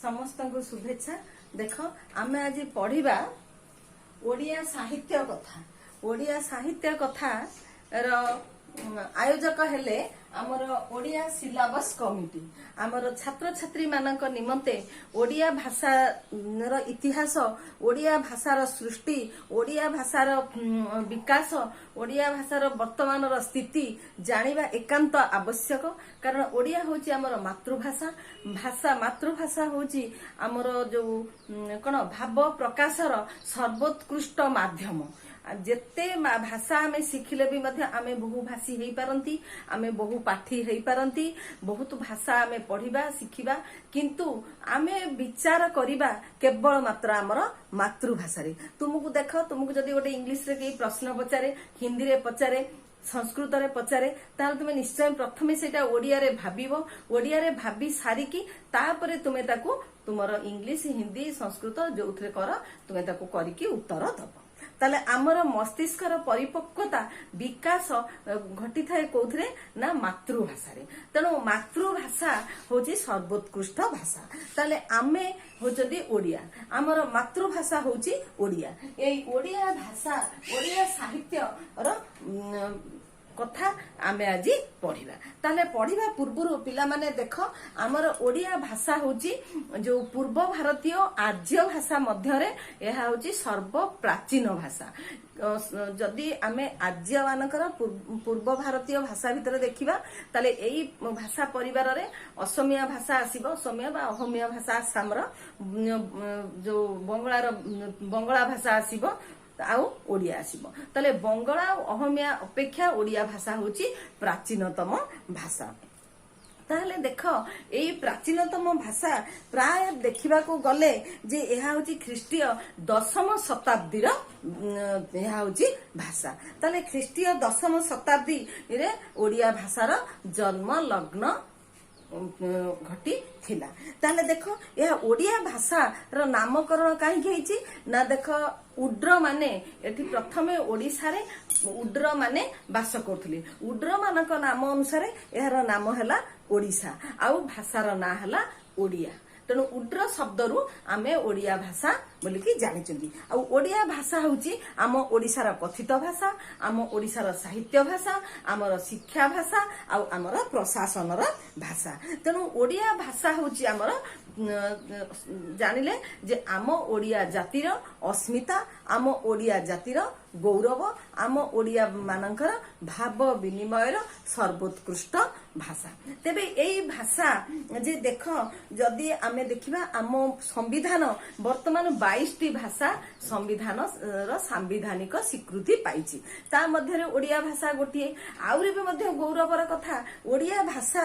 समस्त को शुभेच्छा। देख आमे आज पढ़िबा ओडिया साहित्य कथा। ओडिया साहित्य कथा आयोजक हेले आमर ओडिया सिलेबस कमिटी। आमर छात्र छात्री मानक निमंते ओडिया भाषा इतिहास, ओडिया भाषार सृष्टि, ओडिया भाषार विकास, ओडिया भाषार वर्तमान स्थिति जानिबा एकांत आवश्यक। कारण ओडिया होची आमर मातृभाषा। मातृभाषा होची आमर जो कौन भाव प्रकाशर सर्वोत्कृष्ट माध्यम। जेते भाषा आमे शिखिले भी मध्य आमे बहुभाषी हेई पारंती, आमे बहु पाठी हेई पारंती, बहुत भाषा आमे पढ़िबा शिखिबा, किंतु आमे विचार करिबा केवल मात्र आमर मातृभाषा रे। तुमको देख, तुमको जदि गोटे इंग्लिश रे केही प्रश्न पचारे, हिंदी रे पचारे, संस्कृत रे पचारे, ताल तुमे निश्चय प्रथमे सेटा ओडिया रे भाबिबो। ओडिया रे भाबी सारिकी तापरे तुमे ताकू तुमर इंग्लिश, हिंदी, संस्कृत जोउथरे कर तुमे ताकू करिकी उत्तर दबो। ताले आमर मस्तिष्कर परिपक्वता विकास घटी थाए कोथरे ना मातृभाषा रे। तेणु मातृभाषा होची सर्वोत्कृष्ट भाषा। ताले आमे होचदी ओडिया, आमर मातृभाषा होची ओडिया। एई ओडिया भाषा, ओडिया साहित्य रो कथा आमे आज पढ़िबा। ताले पढ़िबा पूर्वरु पिला माने देख, आमर ओडिया भाषा होची जो पूर्व भारतीय आर्य भाषा मध्यरे एहा होची सर्व प्राचीन भाषा। जदि आमे आर्य मानकर पूर्व भारतीय भाषा भितर देखिबा ताले एई भाषा परिवार रे असमिया भाषा आसीबो। असमिया बा अहोमिया भाषा आसामर जो बंगला भाषा आसीबो आउ ओडिया आसीबो। ताले बंगला अहोमिया अपेक्षा ओडिया भाषा होची प्राचीनतम भाषा। ताहले देख एई प्राचीनतम भाषा प्राय देखिबा को गले जे एहा होची ख्रीष्टीय 10म शताब्दीर एहा होची भाषा। ताले ख्रीष्टीय 10म शताब्दी रे ओडिया भाषार जन्म लग्न घटी थिला। ताहले देख यह ओडिया भाषा रो नामकरण काहे हेची ना, देख उड्र माने एठी प्रथमे ओडिसा रे उड्र माने बास करथले। उड्र मानक नाम अनुसार एहार नाम हैला ओडिसा, आउ भाषार ना हैला ओडिया। तेणु उड्र शब्दरू आमे ओडिया भाषा बोलिकी जानिचंदी। आ ओडिया भाषा होची आम ओडिसार कथित भाषा, आम ओडिसार साहित्य भाषा, आमर शिक्षा भाषा, आउ आमर प्रशासनर भाषा। तेणु ओडिया भाषा होची आमर जानिले जे आम ओडिया जातिर अस्मिता, आम ओडिया जातिर गौरव, आम ओडिया मानकर भाव विनिमयर सर्वोत्कृष्ट भाषा। तेबे एई भाषा जे देख, जदि आमे देखिबा आम संविधान वर्तमान 22टी भाषा संविधान रो सांविधानिक स्वीकृति पाइछि। ता मध्यरे ओडिया भाषा गोटिए। आउरी भी मध्य गौरवर कथा, ओडिया भाषा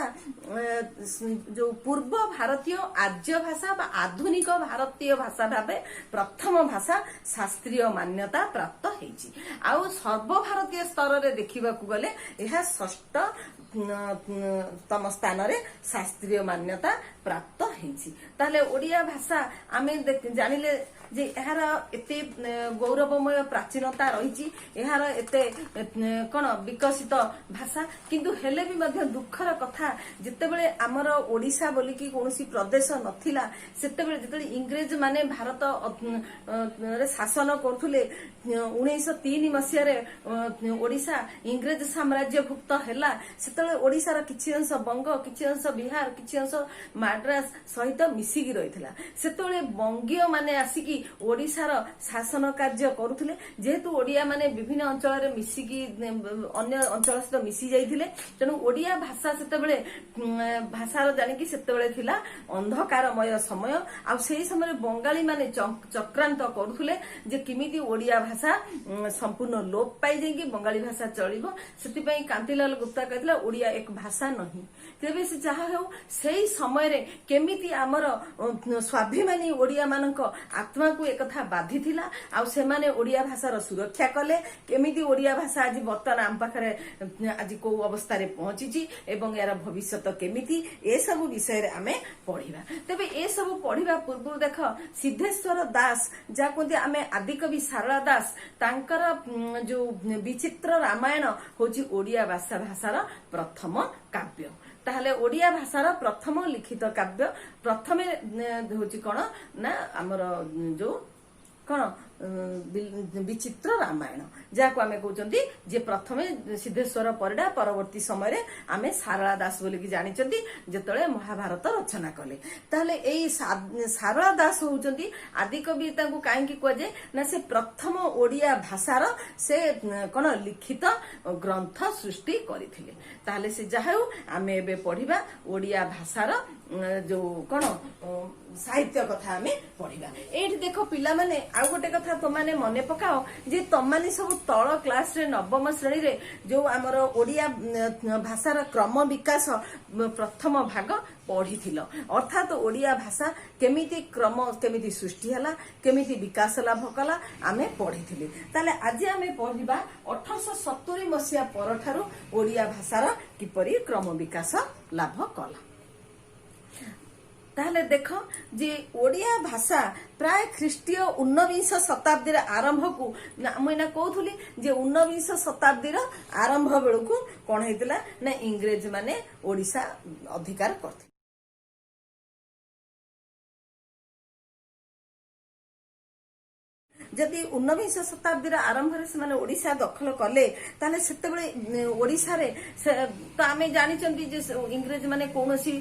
जो पूर्व भारतीय आर्य भाषा बा आधुनिक भारतीय भाषा भाबे प्रथम भाषा शास्त्रीय मान्यता प्राप्त हेछि। आउ सर्व भारतीय स्तर रे देखिबा को गले एहा 6ठ तम स्थान रे शास्त्रीय मान्यता प्राप्त हेछि। ताले ओडिया भाषा आमे जानिले जे एहार एते गौरवमय प्राचीनता रहिछि, एहार एते कोन विकसित भाषा। किंतु हेले भी मध्य दुखर कथा, जेतेबेले हमर ओडिसा बोली कि कोनोसी प्रदेश नथिला, सेतेबेले जेतेबेले इंग्रेज माने भारत रे शासन करथुले 1903 मसिया रे ओडिसा इंग्रेज साम्राज्य भुक्त हैला। सेतेबेले ओडिसार किछि अंश बंग, किछि अंश बिहार, किछि अंश माड्रास सहित मिसिकी रहितला। सेतेबेले बंगीय माने आसिकी ओडिसार शासन कार्य करुथिले। जेहेतु ओडिया माने विभिन्न अंचल रे मिसिकी अन्य अंचल सहित मिसी जाइथिले, तेणु ओडिया भाषा सेतेबेले भाषार जानिकी सेतेबेले थिला अंधकारमय समय। आ सेही समय बंगाली माने चक्रांत करुथिले जे किमिति ओडिया भाषा संपूर्ण लोप पाई जाइकी बंगाली भाषा चलिबो। सेति पई कांतिलाल गुप्ता कहथिला ओडिया एक भाषा नहीं। तेबे से जहा हेउ सेही समय रे केमिति हमर स्वाभिमानी ओडिया मानक आत्मा को एकथा बाधी थिला, आ से माने ओडिया भाषार सुरक्षा कले। केमिति ओडिया भाषा आज वर्तमान आम पाखरे आज को अवस्था रे पहुंची एवं यार भविष्यत केमिति, ए सब विषय रे आमे पढ़िबा। तेबे ए सब पढ़िबा पूर्व देख सिद्धेश्वर दास जा कोंती आमे आदिकवि सारला दास तांकर जो विचित्र रामायण होची ओडिया भाषार प्रथम काव्य। ताहले ओडिया भाषार प्रथम लिखित काव्य प्रथमे होची कोन ना हमर जो कोन विचित्र रामायण जहाँ आम कहते जे प्रथमे सिद्धेश्वर परिडा परवर्ती समय आम सारला दास बोलिकी जानी जिते महाभारत रचना कले ताहले एई सारला दास होउचंती आदिकवि कहीं कहुए ना से प्रथम ओडिया भाषार से कौन लिखित ग्रंथ सृष्टि करथिले ताहले से जाहु आम एबे पढ़िबा ओडिया भाषार जो कौन साहित्य कथा आम पढ़िबा। एठी देखो पिला माने आउ गोटे कथा तुमने मन पकाओ जे तमाने सब तल क्लास रे नवम श्रेणी रे जो आमर ओडिया भाषार क्रम विकास प्रथम भाग पढ़ी अर्थात ओडिया भाषा केमिति क्रम केमिति सृष्टि हला केमिति विकास लाभ कला आमे पढ़ी ताले आज आमे पढ़िबा 1870 मसिया परठारु ओडिया भाषार किपरि क्रम विकास लाभ कला। ताहले देख जे ओडिया भाषा प्राय ख्रीष्टीय 19 शताब्दी आरंभ को मुझे कहूली जे 19 शताब्दी आरंभ बेलू कौन होता ना इंग्रेज माने ओडिशा अधिकार करते जदि 19 शताब्दी आरंभ से ओडिशा दखल कले ताले सेतेबेले ओडिशा रे तो आम जानी इंग्रेज माने कौनसी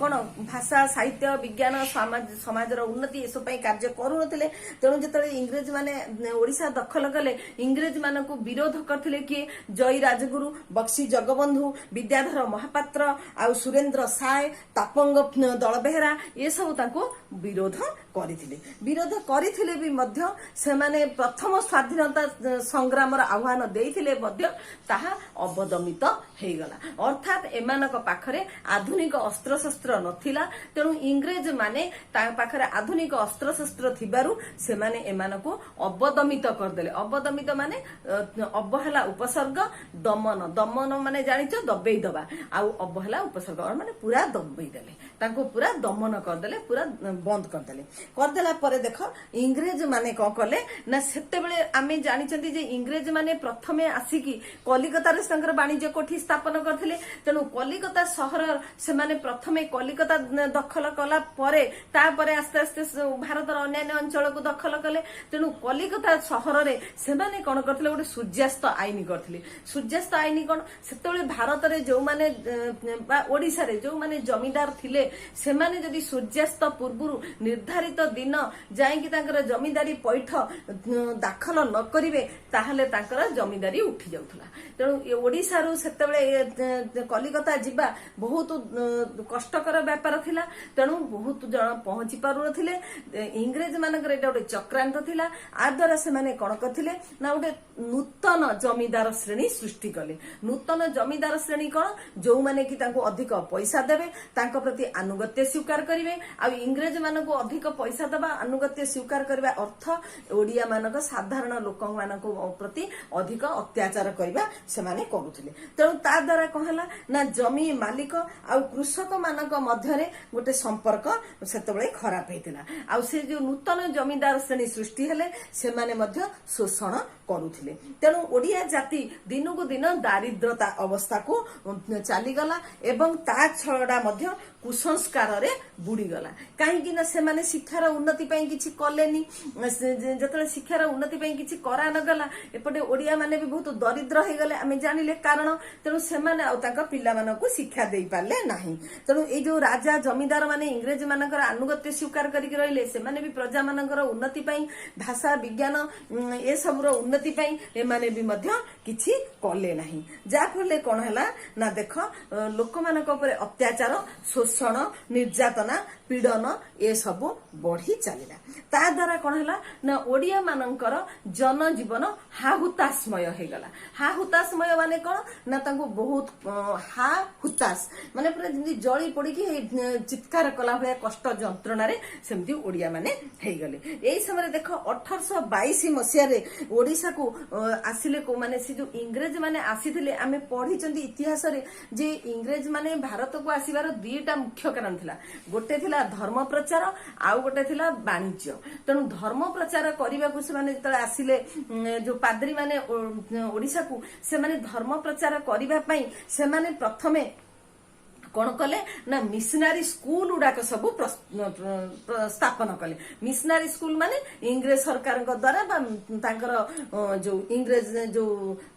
कौन भाषा साहित्य विज्ञान समाज उन्नति एसब कार्य करूनथिले तेणु जो इंग्रेज माने ओडिशा दखल कले इंग्रेज मान को विरोध करथिले किए जय राजगुरु बक्सी जगबंधु विद्याधर महापात्र आ सुरेंद्र साय तापंग दलबेहरा ये सब ताको विरोध करथिले भी मध्य सेमाने प्रथम स्वाधीनता संग्राम आह्वान देइथिले मध्य ताहा अवदमित हेगला अर्थात एमानक पाखरे आधुनिक अस्त्र शस्त्र नथिला तेणु इंग्रेज माने ता पाखरे आधुनिक अस्त्र शस्त्र थिबारु सेमाने एमानको अवदमित करदेले अवदमित माने अवहेला उपसर्ग दमन दमन माने जानिଛ दबेई दबा आ अवहेला उपसर्ग माने पूरा दबेई देले ताको पूरा दमन करदेले पूरा बंद करदेला परे देख इंग्रेज माने कौन कले ना सेतेबेले आमे जानिछंती जे इंग्रेज माने प्रथमे आसिकी कलिकता रे संकर वाणिज्य कोठी स्थापन करथिले तेणु कलिकता सहर से माने प्रथमे कलिकता दखल कला परे तापरे आस्ते आस्ते भारतर अन्य अंचल को दखल कले तेणु कलिकता सहर रे से माने कोन करथिले गोटे सूर्यास्त आईन करथिले सूर्यास्त आईन कोन सेतेबेले भारत रे जो माने बा ओडिसा रे जो माने जमीदार थिले से माने जदि सूर्यास्त पूर्वरु निर्धारित दिन जाई कि तांकर जमीदारी पैठ दाखल न करिवे ताहले तांकर जमीदारी उठी जाउथला तेणु ओडिसा रु सेतेबेले कलिकता जिबा बहुत कष्टकर व्यापार थिला तेणु बहुत जन पहुंची पारु नथिले इंग्रेज मानकर एटा गोटे चक्रांत थिला आ द्वारा से माने कोन करथिले ना गोटे नूतन जमीदार श्रेणी सृष्टि कले नूतन जमीदार श्रेणी कोन जो माने कि तांको अधिक पैसा देबे तांको प्रति आनुगत्य स्वीकार करिवे आ इंग्रेज मानको अधिक पैसा दबा आनुगत्य स्वीकार करबा अर्थ ओडिया मानक साधारण लोक मानक प्रति अधिक अत्याचार करबा से माने करूथिले तेणु ता द्वारा कौन हला ना जमी मालिक आ कृषक मानक मध्यरे गोटे संपर्क सेतेबेले खराब हेतिला आ से जो नूतन जमीदार श्रेणी सृष्टि हेले से माने मध्य शोषण करूथिले तेणु ओडिया जाति दिनकु दिन दारिद्रता अवस्था को चलीगला एवं ता छड़ा मध्य कुसंस्कार रे बुड़ीगला कहीं ना से माने शिक्षार उन्नति पई किछि कलेनी जतले शिक्षार उन्नति पई किछि करा न गला एपटे ओडिया माने भी बहुत दरिद्र हे गले आमे जानिले कारण तेणु से माने आ ताका पिल्ला मानकु शिक्षा देई पाले नाही तेणु ए जो राजा जमीदार माने इंग्रेज मानकर आनुगत्य स्वीकार करिक रहिले से माने भी प्रजा मानकर उन्नति पई भाषा विज्ञान ए सब रो उन्नति पई ए माने भी मध्य किछि कले नाही जा फले कोन हला ना देख लोक मानक ऊपर अत्याचार शोषण निर्यातना पीड़न ए सब बढ़ी चलला ता द्वारा कौन है ना ओडिया मानकर जनजीवन हाहुताशमय हो गला हाहुताशमय माने कौन ना तांको बहुत हाहुताश माने पूरा जमी जली पड़ी चित्कार कला भाया कष्ट जंत्रणा रे सेमती ओडिया माने हे गले एई समय देख 1822 मसिया रे ओडिशा को आसिले को माने से जो इंग्रेज माने आसीथिले आमे पढ़िचंती इतिहास रे जे इंग्रेज माने भारत को आसीबार दुईटा मुख्य कारण थिला गोटे थिला धर्म प्रचार आउ गोटे थिला वाणिज्य तेणु धर्म प्रचार करने से माने जतले आसिले जो पाद्री माने ओडिशा को से माने धर्म प्रचार करबा पई से माने प्रथमे कौन कले ना मिशनारी स्कूल गुड़ाक सब स्थापन कले। मिशनारी स्कूल माने इंग्रेज सरकार द्वारा जो इंग्रेज जो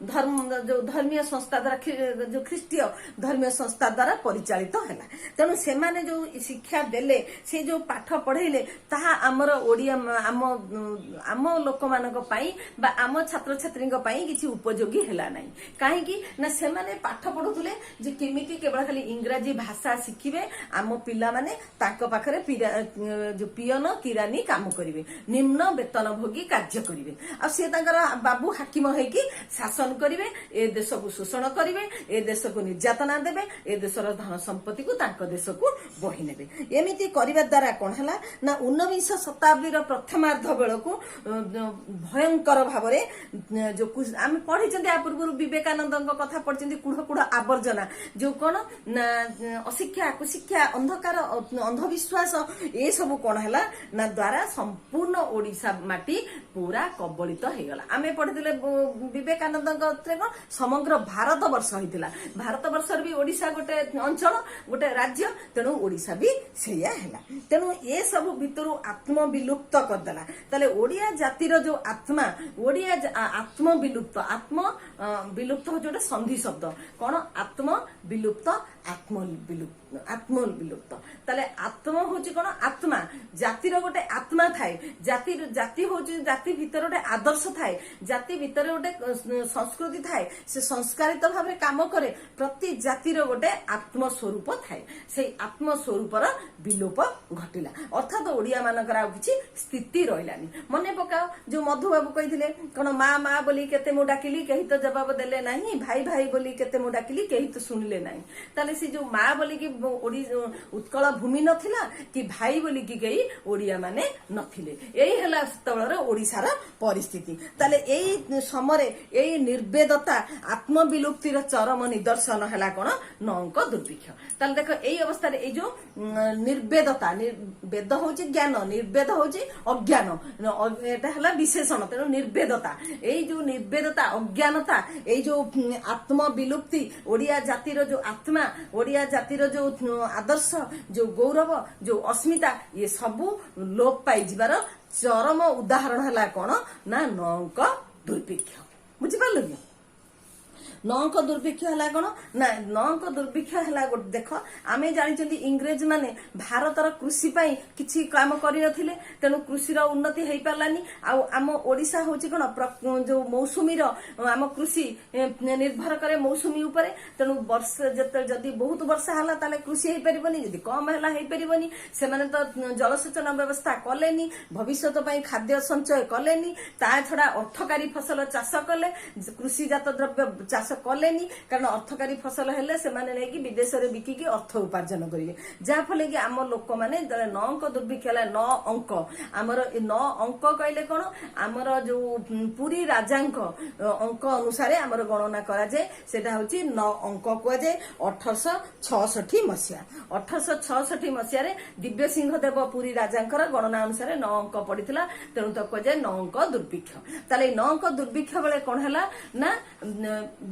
धर्मीय संस्था द्वारा जो ख्रीष्टीय धर्मीय संस्था द्वारा परिचालित है। तेणु से जो शिक्षा देले से जो पाठ पढ़ेले ताहा आमर ओडिया आम लोक मानक पई बा आम छात्र छात्री किसी उपयोगी हैला नहीं। कहीं ना से माने पाठ पढ़ुले जे केमिति केवल खाली इंग्राजी भाषा शिखिबे आम पिला माने ताको पाखरे जो पियन किरानी काम करिवे निम्न वेतन भोगी कार्य करिवे आ से तांकर बाबू हाकिम होइकी शासन करिवे ए देश को शोषण करिवे ए देश को निर्यातना देबे ए देशर धन संपत्ति को तांको देश को बही नेबे। एमिति करिवा द्वारा कोन हला ना 19 शताब्दीर प्रथमार्ध बेलको भयंकर भावरे जो आम पढ़ी आ पूर्व विवेकानंद कथा पढ़ी कूढ़ कूढ़ आवर्जना जो कौन ना अशिक्षा कुशिक्षा अंधकार अंधविश्वास ये सब कौन है ना द्वारा संपूर्ण ओडिशा माटी पूरा कबलित हो गला। आम पढ़ी विवेकानंद समग्र भारत वर्ष होता भारत वर्ष भी ओडिशा गोटे अंचल गोटे राज्य तेणु ओडिशा भी सैया है। तेणु ये सब भितर आत्म विलुप्त करदेला ताले ओडिया जातिर जो आत्मा ओडिया आत्म विलुप्त आत्म विलुप्त हो जोटे संधि शब्द कौन आत्म विलुप्त आत्म विलुप्त ताले आत्म होची कौन आत्मा जातिर गोटे आत्मा थाए जाति होची जाति भीतर गोटे आदर्श थाए जाति भीतर गोटे संस्कृति थाए से संस्कारित भाव में काम करे प्रति जातिर गोटे आत्म स्वरूप थाए से आत्म स्वरूपर विलोप घटिला अर्थात ओडिया मानकर आ किछि स्थिति रहिलानी। मने पकाओ जो मधु बाबू कहिथिले कोन माँ माँ बोली केते मु डाकिली केही तो जवाब देले नाही भाई भाई बोली केते मु डाकिली केही तो सुनिले नाही ताले से जो माँ बोली कि उत्कल भूमि नथिला कि भाई बोली कि केही ओडिया माने नथिले एही हला तळर ओडिसार परिस्थिति ताले एही समरे एही निर्वेदता आत्म विलुप्तिर चरम निदर्शन हला कोन नंक दुर्भिक्ष। ताले देखो एही अवस्था रे ए जो निर्वेदता वेद होची ज्ञान निर्वेद होची अज्ञान एटा हला विशेषण तेणु निर्वेदता एही जो निर्वेदता अज्ञानता एही जो आत्म विलुप्ति ओडिया जातिर जो आत्मा ओडिया जातिर जो आदर्श जो गौरव जो अस्मिता ये सबू लोप पाई जिबार चरम उदाहरण हला कोन ना नंक दुर्भिक्ष। बुझि पारलो कि नंक दुर्भिक्ष है कौन ना नंक दुर्भिक्ष है गोटे देख आम जानी इंग्रेज माने भारतर कृषि किसी काम करते तेणु कृषि उन्नति हो पारानी आम ओडिशा हूँ कौन जो मौसुमी आम कृषि निर्भर करे मौसुमी उपरे तेणु वर्ष जदि बहुत वर्षा है ताले कृषि हो पारनी जदि कम है हो पारनी से तो जलसेचन व्यवस्था कलेनी भविष्य खाद्य संचय कलेनी ता छड़ा अर्थकारी फसल चाष कले कृषिजात द्रव्य चाष कलेनी कारण अर्थकारी फसल हेले से माने नहीं कि विदेश में बिकिकी अर्थ उपार्जन करेंगे जहाँफल कि आम लोक मैंने नंक दुर्भिक्ष है 9 अंक आमर 9 अंक कहले कौन आमर जो पुरी राजांक अंक अनुसार आमर गणना करा जाए सेटा होची 9 अंक कहुए 1866 मसीहा 1866 मसीह दिव्य सिंह देव पुरी राजांकर गणना अनुसार 9 अंक पड़ता तेणु तो कहुए 9 अंक दुर्भिक्ष। ताले 9 अंक दुर्भिक्ष बेले कौन है ना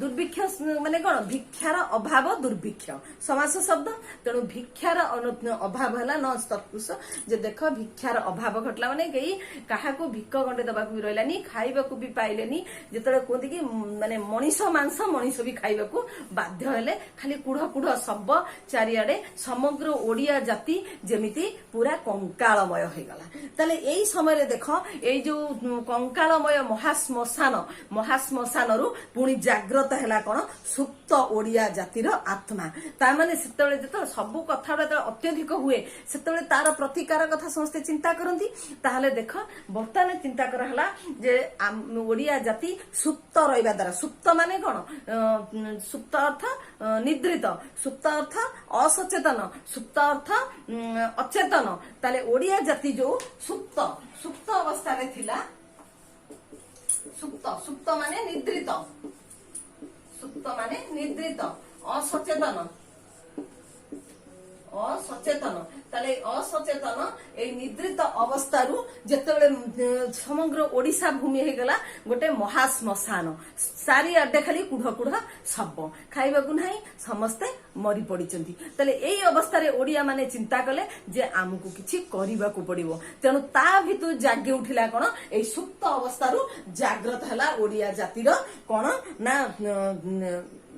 दुर्भिक्ष माने कौन भिक्षार अभाव दुर्भिक्ष समास शब्द तेणु भिक्षार अभाव है न तत्पुरुष जे देख भिक्षार अभाव घटला माने कई क्या भिक्क गंडे दबा भी रही खाइबा भी पाइलेनी जिते कहते कि माने मनीष मांस मनीष भी खाइबा बाध्य हेले खाली कूढ़ कूढ़ शब चारिआडे समग्र ओडिया जाति जेमिति पूरा कंकालमय हो गला। ताले एई समय देख ए जो कंकालमय महाश्मशान रु पुणी जाग्रत है कौन सुप्त ओडिया जातिर आत्मा ताने से सब कथा अत्यधिक हुए से तार प्रतिकार कथा समस्ते चिंता करती ताहले देख बर्तमान चिंता कराला जे ओडिया जाति सुप्त रहिबा द्वारा सुप्त माने कौन सुप्त अर्थ निद्रित सुप्त अर्थ असचेतन सुप्त अर्थ अचेतन ताले ओडिया जाति जो सुप्त सुप्त अवस्था रे थिला सुप्त माने निद्रित सुप्त माने निद्रित असचेतन असचेतन ताले असचेतन ए निद्रित अवस्थारू जेतेबेले समग्र ओडिशा भूमि हे गला गोटे महाश्मशान सारी आडे खाली कुढ़ कुढ़ शब खाइबाकू नाही समस्ते मरी पड़िचंती ताले एई अवस्था रे ओडिया माने चिंता कले जे आमको किछि करिबाकू पड़िबो तेणु ता भितु जागे उठिला कोन एई सुप्त अवस्थारू जागृत हला ओडिया जातिर कोन ना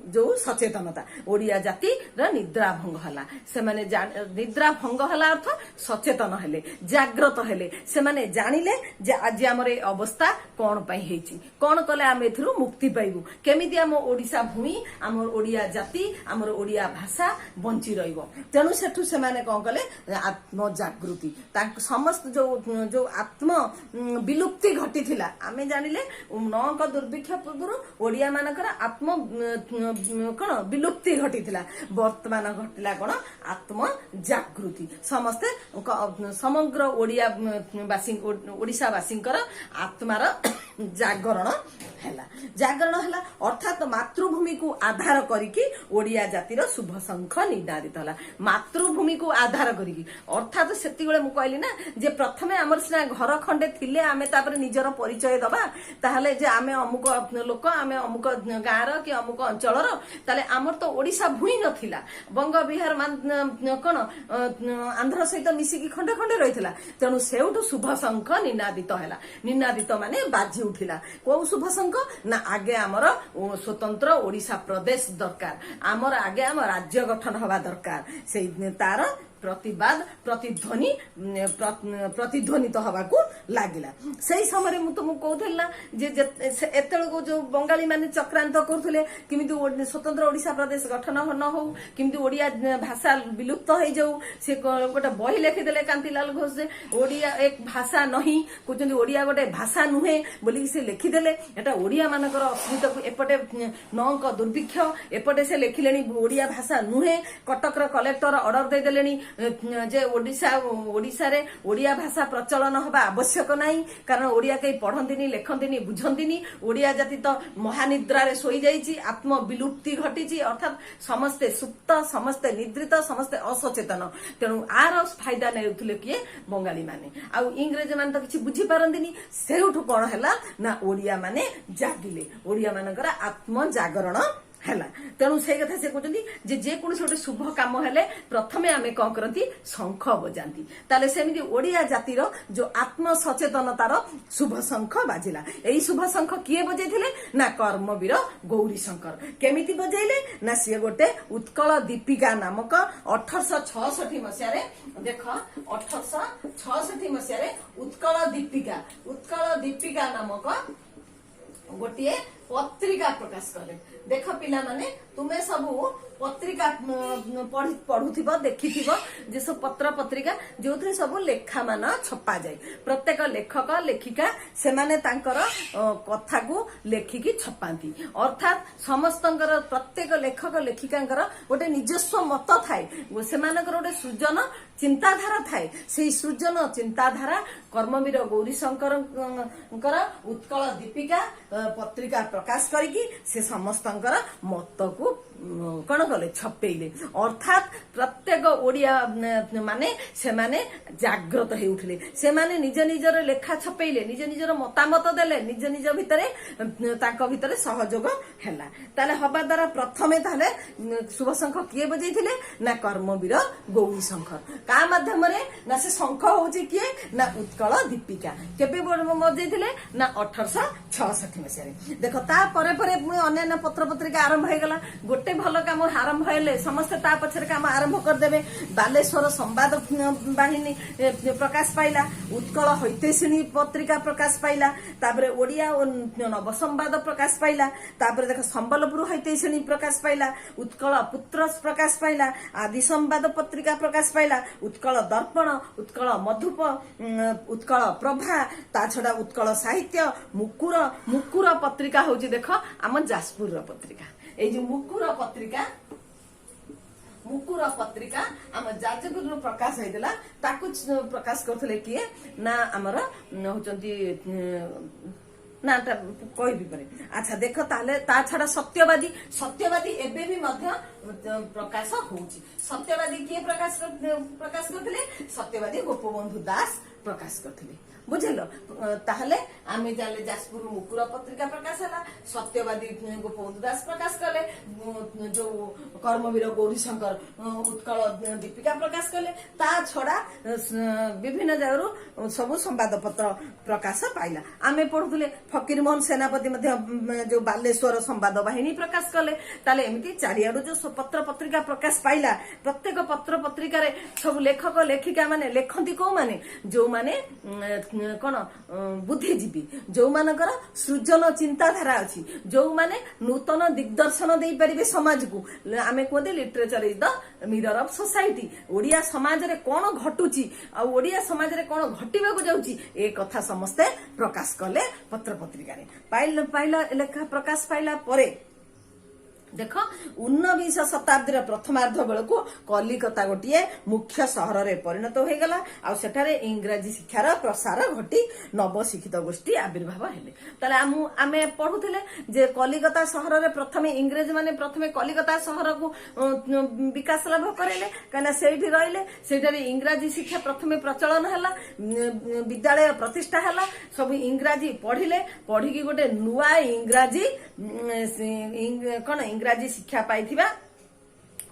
जो सचेतनता ओडिया जाति निद्रा भंग हला से माने निद्रा भंग हला अर्थ सचेतन हेले जागृत हेले से माने जानिले जे आज हमर ए अवस्था कोन पई हेची कोन कले हम एथरु मुक्ति पाइबु केमिति हम ओडिसा भूमि हमर ओडिया जाति हमर ओडिया भाषा बंची रहिबो तेनु सेठु से माने कोन कले आत्म जागृति ताक समस्त जो जो आत्म विलुप्ति घटिथिला आमे जानिले नौक दुर्भिक्ष पूर्व ओडिया मानकर आत्म कौन विलुप्ति घटी वर्तमान घटला कौन आत्म जागृति समस्ते समग्र ओडिशा वासी आत्मार जागरण है अर्थात मातृभूमि को आधार करिकी ओडिया जातिर शुभ शंख निनादित हला मातृभूमि को आधार करिकी अर्थात सेति बेले मु कहली ना जे प्रथमे हमर सिना घर खंडे थिले आमे तापर निजर परिचय दबा ताहले जे आमे अमुक लोक आमे अमुक गाँर कि अमुक अंचलर ताले आमर तो ओडिशा भूई नथिला बंग बिहार कौन आंध्र सहित मिसिकी खंडे खंडे रहितला तेणु सेउठु शुभ शंख निनादित हला निनादित माने बाजी उठिला को शुभ शंख ना आगे आमर स्वतंत्र ओडिशा प्रदेश दरकार आमर आगे आम राज्य गठन हवा दरकार से तार प्रतिवाद प्रतिध्वनि प्रतिध्वनित हवाकू लागिला सेही समय मु तुमको कहूथिला जे एतेल को जो बंगाली माने चक्रांत करथुले किमिति स्वतंत्र ओडिशा प्रदेश गठन न हो किमिति ओडिया भाषा विलुप्त हो जाऊ से गोटे बही लिखि देले कांतिलाल घोष जे ओडिया एक भाषा नहीं कहते ओडिया गोटे भाषा नुहे बोली से लिखि देले एटा ओडिया मानकर अस्मिता को एपटे नौक दुर्भिक्ष एपटे से लिखिलेनी ओडिया भाषा नुहे कटक कलेक्टर ऑर्डर दे देलेनी जे ओडिशा रे ओडिया भाषा प्रचलन हवा आवश्यक नहीं कारण ओडिया कई पढ़ंतिनी लेखंतिनी बुझंतिनी ओडिया जाति तो महानिद्रा रे सोई जाईची आत्म विलुप्ति घटिची अर्थात समस्ते सुप्त समस्ते निद्रित समस्ते असचेतन तेणु आर फायदा नेउथले किए बंगाली माने आ इंग्रेज माने तो किछि बुझी पारंतिनी सेउठु कोन हला ना ओडिया माने जागिले ओडिया मानकर आत्म जागरण हैला तेणु से कथा से कहते जे कौन गोटे शुभ काम हेले प्रथमे आमे कौन करती शंख बजाती ताले सेमिति ओडिया जातिर जो आत्म सचेतनतार शुभ शंख बाजिला एई शुभ शंख किए बजेथिले ना कर्मवीर गौरी शंकर केमिति बजेइले ना सी गोटे उत्कल दीपिका नामक 1866 मसिया देख 1866 मसिया उत्कल दीपिका नामक गोटे पत्रिका प्रकाश कले देख पिला माने तुमे सबू पत्रिका पढ़ुथिब देखिथिब जे सब पत्र पत्रिका जो सब लेखा मान छपा जाए प्रत्येक लेखक लेखिका से माने तांकर कथा को लेखिकी छपाती अर्थात समस्तंकर प्रत्येक लेखक लेखिकांकर गोटे निजस्व मत थाए से मानकर गोटे सृजन चिंताधारा थाए से सृजन चिंताधारा कर्मवीर गौरी शंकर उत्कल दीपिका पत्रिका प्रकाश करिकी से समस्तंकर मत को कौन कले छपेले अर्थात प्रत्येक ओडिया माने से माने जागृत हो उठले से माने निज निजर लेखा छपेले निज निजर मतामत देले निज निज भितरे ताको भितरे सहयोग हैला ताले हबा द्वारा प्रथमे ताले शुभ शंख किए बजेइथिले ना कर्मवीर गौरी शंकर का माध्यम रे ना से शंख होची किए ना उत्कल दीपिका केबे बजेइथिले ना 1866 मसिया देखो ता परे परे अन्य पत्र पत्रिका आरंभ हो गला गोटे भल काम आरंभ हेले समस्ते ता पछरे काम आरंभ करदेबे बालेश्वर संवाद बाहिनी प्रकाश पाइला उत्कल हैतेशिणी पत्रिका प्रकाश पाइला तापरे ओडिया और नव संवाद प्रकाश पाइला तापरे देख संबलपुर हैतेशिणी प्रकाश पाइला उत्कल पुत्र प्रकाश पाइला आदि संवाद पत्रिका प्रकाश पाइला उत्कल दर्पण उत्कल मधुप उत्कल प्रभा ता छडा उत्कल साहित्य मुकुर पत्रिका होची देख आम जाजपुर पत्रिका ए जो मुकुर पत्रिका आम जाजपुर प्रकाश होइतला ताकु प्रकाश करथले किए ना हमर होचंती ନାଟା କହିବି ପରେ। ଆଚ୍ଛା ଦେଖ ତାହେଲେ ତା ଛଡା ସତ୍ୟବାଦୀ, ସତ୍ୟବାଦୀ ଏବେ ବି ମଧ୍ୟ ପ୍ରକାଶ ହଉଛି। ସତ୍ୟବାଦୀ କିଏ ପ୍ରକାଶ କରିଥିଲେ? ସତ୍ୟବାଦୀ ଗୋପବନ୍ଧୁ ଦାସ ପ୍ରକାଶ କରିଥିଲେ। ବୁଝିଲ? ତାହେଲେ ଆମେ ଜାଣିଲେ ଯାଜପୁର ମୁକୁର ପତ୍ରିକା ପ୍ରକାଶ ହେଲା, ସତ୍ୟବାଦୀ ଗୋପବନ୍ଧୁ ଦାସ ପ୍ରକାଶ କଲେ, ଯୋଉ କର୍ମବୀର ଗୌରୀଶଙ୍କର ଉତ୍କଳ ଦୀପିକା ପ୍ରକାଶ କଲେ। ତା ଛଡା ବିଭିନ୍ନ ଜାଗାରୁ ସବୁ ସମ୍ବାଦପତ୍ର ପ୍ରକାଶ ପାଇଲା। ଆମେ ପଢୁଥିଲେ ଫକୀର ମୋହନ ସେନାପତି ମଧ୍ୟ ଯୋଉ ବାଲେଶ୍ୱର ସମ୍ବାଦ ବାହିନୀ ପ୍ରକାଶ କଲେ। ତାହେଲେ ଏମିତି ଚାରିଆଡୁ ଯୋଉ ପତ୍ର ପତ୍ରିକା ପ୍ରକାଶ ପାଇଲା, ପ୍ରତ୍ୟେକ ପତ୍ର ପତ୍ରିକାରେ ସବୁ ଲେଖକ ଲେଖିକା ମାନେ ଲେଖନ୍ତି କୋଉମାନେ? ଯୋଉମାନେ କଣ ବୁଦ୍ଧିଜୀବୀ, ଯୋଉମାନଙ୍କର ସୃଜନ ଚିନ୍ତାଧାରା ଅଛି, ଯୋଉମାନେ ନୂତନ ଦିଗ୍ଦର୍ଶନ ଦେଇପାରିବେ ସମାଜକୁ। ଆମେ କୁହନ୍ତି literature is the mirror of society. Odia ସମାଜରେ କଣ ଘଟୁଛି ଆଉ ଓଡିଆ ସମାଜରେ କଣ ଘଟିବାକୁ ଯାଉଛି ଏ କଥା ସମସ୍ତେ ପ୍ରକାଶ କଲେ ପତ୍ର ପତ୍ରିକାରେ। ପାଇଲା ଲେଖା ପ୍ରକାଶ ପାଇଲା ପରେ ଦେଖ 19 ଶତାବ୍ଦୀର ପ୍ରଥମାର୍ଦ୍ଧ ବେଳକୁ କଲିକତା ଗୋଟିଏ ମୁଖ୍ୟ ସହରରେ ପରିଣତ ହୋଇଗଲା। ଆଉ ସେଠାରେ ଇଂରାଜୀ ଶିକ୍ଷାର ପ୍ରସାର ଘଟି ନବଶିକ୍ଷିତ ଗୋଷ୍ଠୀ ଆବିର୍ଭାବ ହେଲେ। ତାହେଲେ ଆମେ ପଢୁଥିଲେ ଯେ କଲିକତା ସହରରେ ପ୍ରଥମେ ଇଂରେଜ ମାନେ ପ୍ରଥମେ କଲିକତା ସହରକୁ ବିକାଶ ଲାଭ କରେଇଲେ, କାହିଁକିନା ସେଇଠି ରହିଲେ, ସେଇଠାରେ ଇଂରାଜୀ ଶିକ୍ଷା ପ୍ରଥମେ ପ୍ରଚଳନ ହେଲା, ବିଦ୍ୟାଳୟ ପ୍ରତିଷ୍ଠା ହେଲା, ସବୁ ଇଂରାଜୀ ପଢିଲେ, ପଢିକି ଗୋଟେ ନୂଆ ଇଂରାଜୀ କଣ ଇଂରାଜୀ ଶିକ୍ଷା ପାଇଥିବା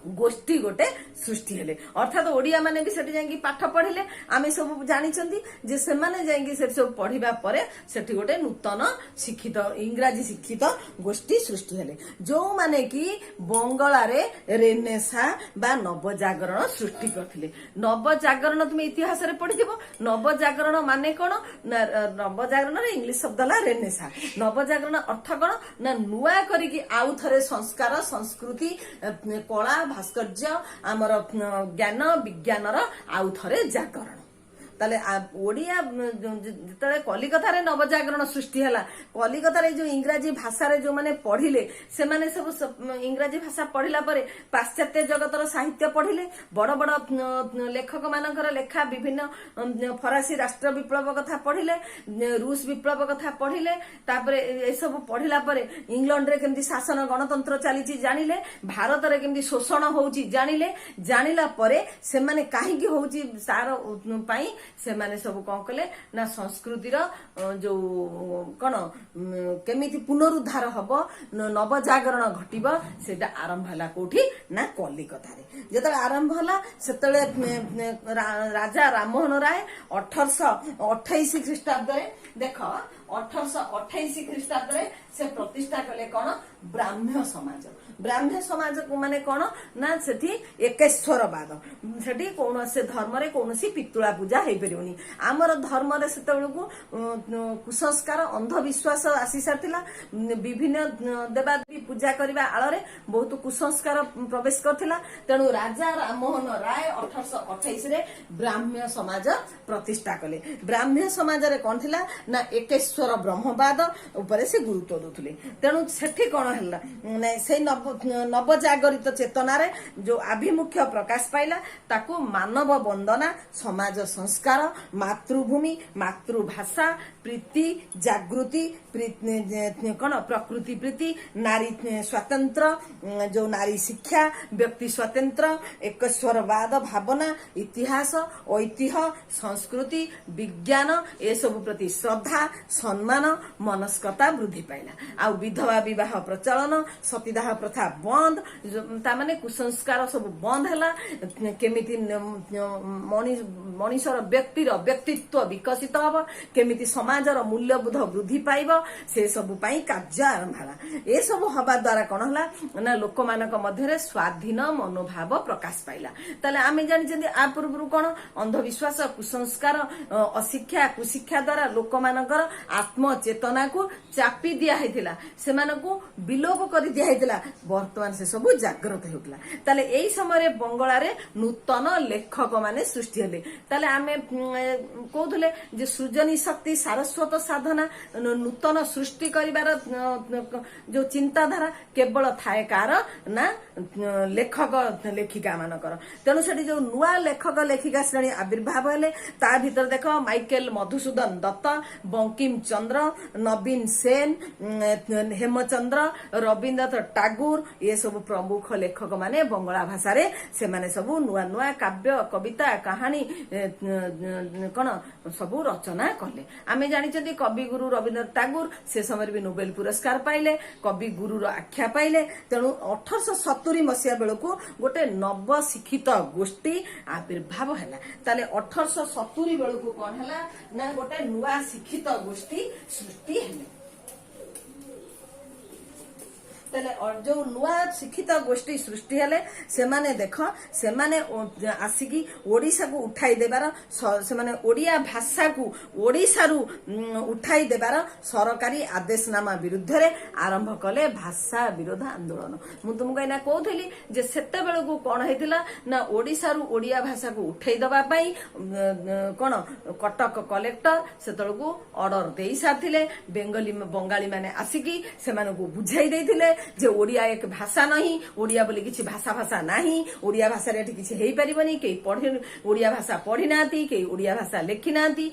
ଗୋଷ୍ଠୀ ଗୋଟେ ସୃଷ୍ଟି ହେଲେ। ଅର୍ଥାତ ଓଡିଆ ମାନେ ବି ସେଠି ଯାଇକି ପାଠ ପଢିଲେ। ଆମେ ସବୁ ଜାଣିଛନ୍ତି ଯେ ସେମାନେ ଯାଇକି ସେଠି ସବୁ ପଢିବା ପରେ ସେଠି ଗୋଟେ ନୂତନ ଶିକ୍ଷିତ ଇଂରାଜୀ ଶିକ୍ଷିତ ଗୋଷ୍ଠୀ ସୃଷ୍ଟି ହେଲେ, ଯୋଉମାନେ କି ବଙ୍ଗଳାରେ ରେନେସା ବା ନବଜାଗରଣ ସୃଷ୍ଟି କରିଥିଲେ। ନବଜାଗରଣ ତୁମେ ଇତିହାସରେ ପଢିଥିବ। ନବଜାଗରଣ ମାନେ କଣ? ନା ନବଜାଗରଣର ଇଂଲିଶ ଶବ୍ଦ ହେଲା ରେନେସା। ନବଜାଗରଣ ଅର୍ଥ କଣ? ନା ନୂଆ କରିକି ଆଉ ଥରେ ସଂସ୍କାର, ସଂସ୍କୃତି, କଳା, ଭାସ୍କର୍ଯ୍ୟ, ଆମର ଜ୍ଞାନ ବିଜ୍ଞାନର ଆଉ ଥରେ ଜାଗରଣ। ତାହେଲେ ଓଡିଆ ଯେତେବେଳେ କଲିକତାରେ ନବଜାଗରଣ ସୃଷ୍ଟି ହେଲା, କଲିକତାରେ ଯୋଉ ଇଂରାଜୀ ଭାଷାରେ ଯୋଉମାନେ ପଢିଲେ, ସେମାନେ ସବୁ ଇଂରାଜୀ ଭାଷା ପଢିଲା ପରେ ପାଶ୍ଚାତ୍ୟ ଜଗତର ସାହିତ୍ୟ ପଢିଲେ। ବଡ ବଡ ଲେଖକ ମାନଙ୍କର ଲେଖା, ବିଭିନ୍ନ ଫରାସୀ ରାଷ୍ଟ୍ର ବିପ୍ଳବ କଥା ପଢିଲେ, ରୁଷ ବିପ୍ଳବ କଥା ପଢିଲେ। ତାପରେ ଏସବୁ ପଢିଲା ପରେ ଇଂଲଣ୍ଡରେ କେମିତି ଶାସନ ଗଣତନ୍ତ୍ର ଚାଲିଛି ଜାଣିଲେ, ଭାରତରେ କେମିତି ଶୋଷଣ ହଉଛି ଜାଣିଲେ। ଜାଣିଲା ପରେ ସେମାନେ କାହିଁକି ହଉଛି ତାର ପାଇଁ ସେମାନେ ସବୁ କଣ କଲେ ନା ସଂସ୍କୃତିର ଯୋଉ କଣ କେମିତି ପୁନରୁଦ୍ଧାର ହବ, ନବଜାଗରଣ ଘଟିବ, ସେଇଟା ଆରମ୍ଭ ହେଲା କୋଉଠି? ନା କଲିକତାରେ। ଯେତେବେଳେ ଆରମ୍ଭ ହେଲା ସେତେବେଳେ ରାଜା ରାମମୋହନ ରାୟ 1828 ଖ୍ରୀଷ୍ଟାବ୍ଦରେ, ଦେଖ 1828 ଖ୍ରୀଷ୍ଟାବ୍ଦରେ ସେ ପ୍ରତିଷ୍ଠା କଲେ କଣ? ବ୍ରାହ୍ମ୍ୟ ସମାଜ। ବ୍ରାହ୍ମ୍ୟ ସମାଜକୁ ମାନେ କଣ? ନା ସେଠି ଏକେଶ୍ୱରବାଦ। ସେଠି କୌଣସି ଧର୍ମରେ କୌଣସି ପିତୁଳା ପୂଜା ହେଇପାରିବନି। ଆମର ଧର୍ମରେ ସେତେବେଳକୁ କୁସଂସ୍କାର, ଅନ୍ଧବିଶ୍ୱାସ ଆସି ସାରିଥିଲା। ବିଭିନ୍ନ ଦେବାଦେବୀ ପୂଜା କରିବା ଆଳରେ ବହୁତ କୁସଂସ୍କାର ପ୍ରବେଶ କରିଥିଲା। ତେଣୁ ରାଜା ରାମମୋହନ ରାୟ 1828ରେ ବ୍ରାହ୍ମ୍ୟ ସମାଜ ପ୍ରତିଷ୍ଠା କଲେ। ବ୍ରାହ୍ମ୍ୟ ସମାଜରେ କଣ ଥିଲା? ନା ଏକେଶ୍ୱର ବ୍ରହ୍ମବାଦ ଉପରେ ସେ ଗୁରୁତ୍ୱ ଦଉଥିଲେ। ତେଣୁ ସେଠି କଣ ହେଲା? ସେଇ ନବଜାଗରିତ ଚେତନାରେ ଯୋଉ ଆଭିମୁଖ୍ୟ ପ୍ରକାଶ ପାଇଲା, ତାକୁ ମାନବ ବନ୍ଦନା, ସମାଜ ସଂସ୍କାର, ମାତୃଭୂମି, ମାତୃଭାଷା, ପ୍ରୀତି, ଜାଗୃତି, କଣ ପ୍ରକୃତି ପ୍ରୀତି, ନାରୀ ସ୍ୱାତନ୍ତ୍ର, ଯୋଉ ନାରୀ ଶିକ୍ଷା, ବ୍ୟକ୍ତି ସ୍ୱାତନ୍ତ୍ର, ଏକେଶ୍ୱରବାଦ ଭାବନା, ଇତିହାସ, ଐତିହ୍ୟ, ସଂସ୍କୃତି, ବିଜ୍ଞାନ ଏସବୁ ପ୍ରତି ଶ୍ରଦ୍ଧା, ସମ୍ମାନ, ମନସ୍କତା ବୃଦ୍ଧି ପାଇଲା। ଆଉ ବିଧବା ବିବାହ ପ୍ରଚଳନ, ସତୀଦାହ ପ୍ରଥା ବନ୍ଦ, ତାମାନେ କୁସଂସ୍କାର ସବୁ ବନ୍ଦ ହେଲା। କେମିତି ମଣିଷର ବ୍ୟକ୍ତିର ବ୍ୟକ୍ତିତ୍ୱ ବିକଶିତ ହବ, କେମିତି ସମାଜର ମୂଲ୍ୟବୋଧ ବୃଦ୍ଧି ପାଇବ, ସେ ସବୁ ପାଇଁ କାର୍ଯ୍ୟ ଆରମ୍ଭ ହେଲା। ଏସବୁ ହବା ଦ୍ୱାରା କଣ ହେଲା ନା ଲୋକମାନଙ୍କ ମଧ୍ୟରେ ସ୍ୱାଧୀନ ମନୋଭାବ ପ୍ରକାଶ ପାଇଲା। ତାହେଲେ ଆମେ ଜାଣିଛନ୍ତି ଆ ପୂର୍ବରୁ କଣ? ଅନ୍ଧବିଶ୍ୱାସ, କୁସଂସ୍କାର, ଅଶିକ୍ଷା, କୁଶିକ୍ଷା ଦ୍ୱାରା ଲୋକମାନଙ୍କର ଆତ୍ମଚେତନାକୁ ଚାପି ଦିଆ ହେଇଥିଲା, ସେମାନଙ୍କୁ ବିଲୋପ କରି ଦିଆ ହେଇଥିଲା। ବର୍ତ୍ତମାନ ସେ ସବୁ ଜାଗ୍ରତ ହେଉଥିଲା। ତାହେଲେ ଏଇ ସମୟରେ ବଙ୍ଗଳାରେ ନୂତନ ଲେଖକ ମାନେ ସୃଷ୍ଟି ହେଲେ। ତାହେଲେ ଆମେ କହୁଥିଲେ ଯେ ସୃଜନୀ ଶକ୍ତି ସାରସ୍ୱତ ସାଧନା ନୂତନ ସୃଷ୍ଟି କରିବାର ଯୋଉ ଚିନ୍ତାଧାରା କେବଳ ଥାଏ କାହାର ନା ଲେଖକ ଲେଖିକା ମାନଙ୍କର। ତେଣୁ ସେଠି ଯୋଉ ନୂଆ ଲେଖକ ଲେଖିକା ଶ୍ରେଣୀ ଆବିର୍ଭାବ ହେଲେ ତା ଭିତରେ ଦେଖ ମାଇକେଲ ମଧୁସୂଦନ ଦତ୍ତ, ବଙ୍କିମ ଚନ୍ଦ୍ର, ନବୀନ ସେନ, ହେମଚନ୍ଦ୍ର, ରବୀନ୍ଦ୍ରନାଥ ଟାଗୋର ଏ ସବୁ ପ୍ରମୁଖ ଲେଖକ ମାନେ ବଙ୍ଗଳା ଭାଷାରେ ସେମାନେ ସବୁ ନୂଆ ନୂଆ କାବ୍ୟ କବିତା କାହାଣୀ କଣ ସବୁ ରଚନା କଲେ। ଆମେ ଜାଣିଛନ୍ତି କବିଗୁରୁ ରବୀନ୍ଦ୍ରନାଥ ଟାଗୋର ସେ ସମୟରେ ବି ନୋବେଲ ପୁରସ୍କାର ପାଇଲେ, କବି ଗୁରୁର ଆଖ୍ୟା ପାଇଲେ। ତେଣୁ 1870 ମସିହା ବେଳକୁ ଗୋଟେ ନବ ଶିକ୍ଷିତ ଗୋଷ୍ଠୀ ଆବିର୍ଭାବ ହେଲା। ତାହେଲେ 1870 ବେଳକୁ କଣ ହେଲା ନା ଗୋଟେ ନୂଆ ଶିକ୍ଷିତ ଗୋଷ୍ଠୀ ସୃଷ୍ଟି ହେଲେ। ତାହେଲେ ଯୋଉ ନୂଆ ଶିକ୍ଷିତ ଗୋଷ୍ଠୀ ସୃଷ୍ଟି ହେଲେ ସେମାନେ ଦେଖ ସେମାନେ ଆସିକି ଓଡିଶାକୁ ଉଠାଇ ଦେବାର ସେମାନେ ଓଡିଆ ଭାଷାକୁ ଓଡିଶାରୁ ଉଠାଇ ଦେବାର ସରକାରୀ ଆଦେଶନାମା ବିରୁଦ୍ଧରେ ଆରମ୍ଭ କଲେ ଭାଷା ବିରୋଧ ଆନ୍ଦୋଳନ। ମୁଁ ତୁମକୁ ଏଇନା କହୁଥିଲି ଯେ ସେତେବେଳକୁ କଣ ହେଇଥିଲା ନା ଓଡିଶାରୁ ଓଡିଆ ଭାଷାକୁ ଉଠେଇ ଦେବା ପାଇଁ କଣ କଟକ କଲେକ୍ଟର ସେତେବେଳକୁ ଅର୍ଡର ଦେଇ ସାରିଥିଲେ। ବଙ୍ଗାଳୀ ମାନେ ଆସିକି ସେମାନଙ୍କୁ ବୁଝାଇ ଦେଇଥିଲେ ଯେ ଓଡିଆ ଏକ ଭାଷା ନାହିଁ, ଓଡିଆ ବୋଲି କିଛି ଭାଷା ନାହିଁ, ଓଡିଆ ଭାଷାରେ ଏଠି କିଛି ହେଇପାରିବନି, କେହି ଓଡିଆ ଭାଷା ପଢି ନାହାନ୍ତି, କେହି ଓଡିଆ ଭାଷା ଲେଖି ନାହାନ୍ତି,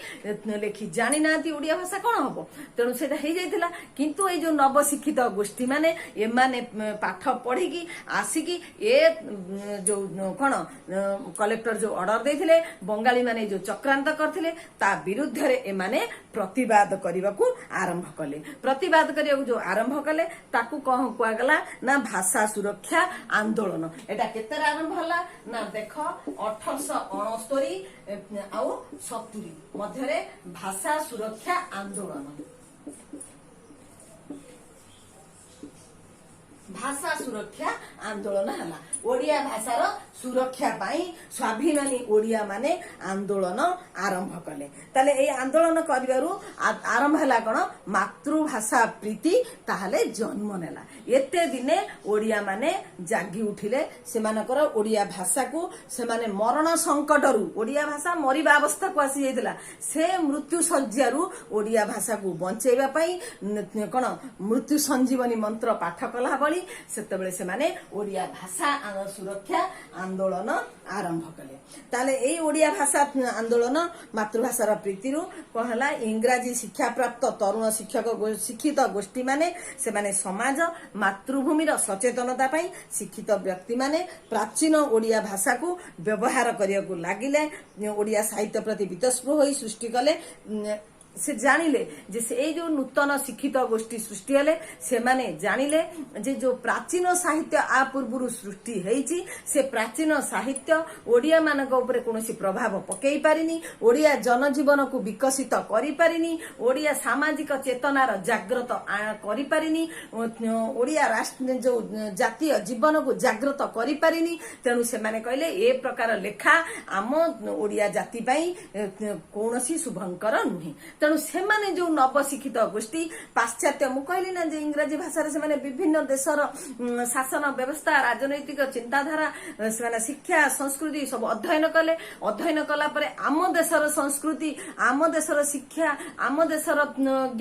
ଲେଖି ଜାଣି ନାହାନ୍ତି, ଓଡିଆ ଭାଷା କଣ ହବ। ତେଣୁ ସେଇଟା ହେଇଯାଇଥିଲା। କିନ୍ତୁ ଏଇ ଯୋଉ ନବଶିକ୍ଷିତ ଗୋଷ୍ଠୀ ମାନେ ଏମାନେ ପାଠ ପଢିକି ଆସିକି ଏ ଯୋଉ କଣ କଲେକ୍ଟର ଯୋଉ ଅର୍ଡର ଦେଇଥିଲେ ବଙ୍ଗାଳୀ ମାନେ ଯୋଉ ଚକ୍ରାନ୍ତ କରିଥିଲେ ତା ବିରୁଦ୍ଧରେ ଏମାନେ ପ୍ରତିବାଦ କରିବାକୁ ଆରମ୍ଭ କଲେ। ପ୍ରତିବାଦ କରିବାକୁ ଯୋଉ ଆରମ୍ଭ କଲେ ତାକୁ କଣ କୁହାଗଲା ନା ଭାଷା ସୁରକ୍ଷା ଆନ୍ଦୋଳନ। ଏଟା କେତେରେ ଆରମ୍ଭ ହେଲା ନା ଦେଖ 1869 ଆଉ 70 ମଧ୍ୟରେ ଭାଷା ସୁରକ୍ଷା ଆନ୍ଦୋଳନ। ଭାଷା ସୁରକ୍ଷା ଆନ୍ଦୋଳନ ହେଲା। ଓଡିଆ ଭାଷାର ସୁରକ୍ଷା ପାଇଁ ସ୍ୱାଭିମାନୀ ଓଡିଆ ମାନେ ଆନ୍ଦୋଳନ ଆରମ୍ଭ କଲେ। ତାହେଲେ ଏଇ ଆନ୍ଦୋଳନ କରିବାରୁ ଆରମ୍ଭ ହେଲା କଣ ମାତୃଭାଷା ପ୍ରୀତି ତାହେଲେ ଜନ୍ମ ନେଲା। ଏତେ ଦିନେ ଓଡିଆ ମାନେ ଜାଗି ଉଠିଲେ। ସେମାନଙ୍କର ଓଡିଆ ଭାଷାକୁ ସେମାନେ ମରଣ ସଙ୍କଟରୁ ଓଡିଆ ଭାଷା ମରିବା ଅବସ୍ଥାକୁ ଆସି ଯାଇଥିଲା ସେ ମୃତ୍ୟୁ ଶଯ୍ୟାରୁ ଓଡିଆ ଭାଷାକୁ ବଞ୍ଚେଇବା ପାଇଁ କଣ ମୃତ୍ୟୁ ସଞ୍ଜୀବନୀ ମନ୍ତ୍ର ପାଠ କଲା ଭଳି ସେତେବେଳେ ସେମାନେ ଓଡିଆ ଭାଷା ସୁରକ୍ଷା ଆନ୍ଦୋଳନ ଆରମ୍ଭ କଲେ। ତାହେଲେ ଏଇ ଓଡିଆ ଭାଷା ଆନ୍ଦୋଳନ ମାତୃଭାଷାର ପ୍ରୀତିରୁ କଣ ହେଲା ଇଂରାଜୀ ଶିକ୍ଷାପ୍ରାପ୍ତ ତରୁଣ ଶିକ୍ଷିତ ଗୋଷ୍ଠୀ ମାନେ ସେମାନେ ସମାଜ ମାତୃଭୂମିର ସଚେତନତା ପାଇଁ ଶିକ୍ଷିତ ବ୍ୟକ୍ତି ମାନେ ପ୍ରାଚୀନ ଓଡିଆ ଭାଷାକୁ ବ୍ୟବହାର କରିବାକୁ ଲାଗିଲେ। ଓଡିଆ ସାହିତ୍ୟ ପ୍ରତି ବିତସ୍ପୃହ ହୋଇ ସୃଷ୍ଟି କଲେ। ସେ ଜାଣିଲେ ଯେ ଏଇ ଯୋଉ ନୂତନ ଶିକ୍ଷିତ ଗୋଷ୍ଠୀ ସୃଷ୍ଟି ହେଲେ ସେମାନେ ଜାଣିଲେ ଯେ ଯୋଉ ପ୍ରାଚୀନ ସାହିତ୍ୟ ଆ ପୂର୍ବରୁ ସୃଷ୍ଟି ହେଇଛି ସେ ପ୍ରାଚୀନ ସାହିତ୍ୟ ଓଡିଆ ମାନଙ୍କ ଉପରେ କୌଣସି ପ୍ରଭାବ ପକେଇ ପାରିନି, ଓଡିଆ ଜନଜୀବନକୁ ବିକଶିତ କରିପାରିନି, ଓଡିଆ ସାମାଜିକ ଚେତନାର ଜାଗ୍ରତ କରିପାରିନି, ଓଡିଆ ଯୋଉ ଜାତୀୟ ଜୀବନକୁ ଜାଗ୍ରତ କରିପାରିନି। ତେଣୁ ସେମାନେ କହିଲେ ଏ ପ୍ରକାର ଲେଖା ଆମ ଓଡିଆ ଜାତି ପାଇଁ କୌଣସି ଶୁଭଙ୍କର ନୁହେଁ। ତେଣୁ ସେମାନେ ଯୋଉ ନବଶିକ୍ଷିତ ଗୋଷ୍ଠୀ ପାଶ୍ଚାତ୍ୟ ମୁଁ କହିଲି ନା ଯେ ଇଂରାଜୀ ଭାଷାରେ ସେମାନେ ବିଭିନ୍ନ ଦେଶର ଶାସନ ବ୍ୟବସ୍ଥା ରାଜନୈତିକ ଚିନ୍ତାଧାରା ସେମାନେ ଶିକ୍ଷା ସଂସ୍କୃତି ସବୁ ଅଧ୍ୟୟନ କଲେ। ଅଧ୍ୟୟନ କଲା ପରେ ଆମ ଦେଶର ସଂସ୍କୃତି ଆମ ଦେଶର ଶିକ୍ଷା ଆମ ଦେଶର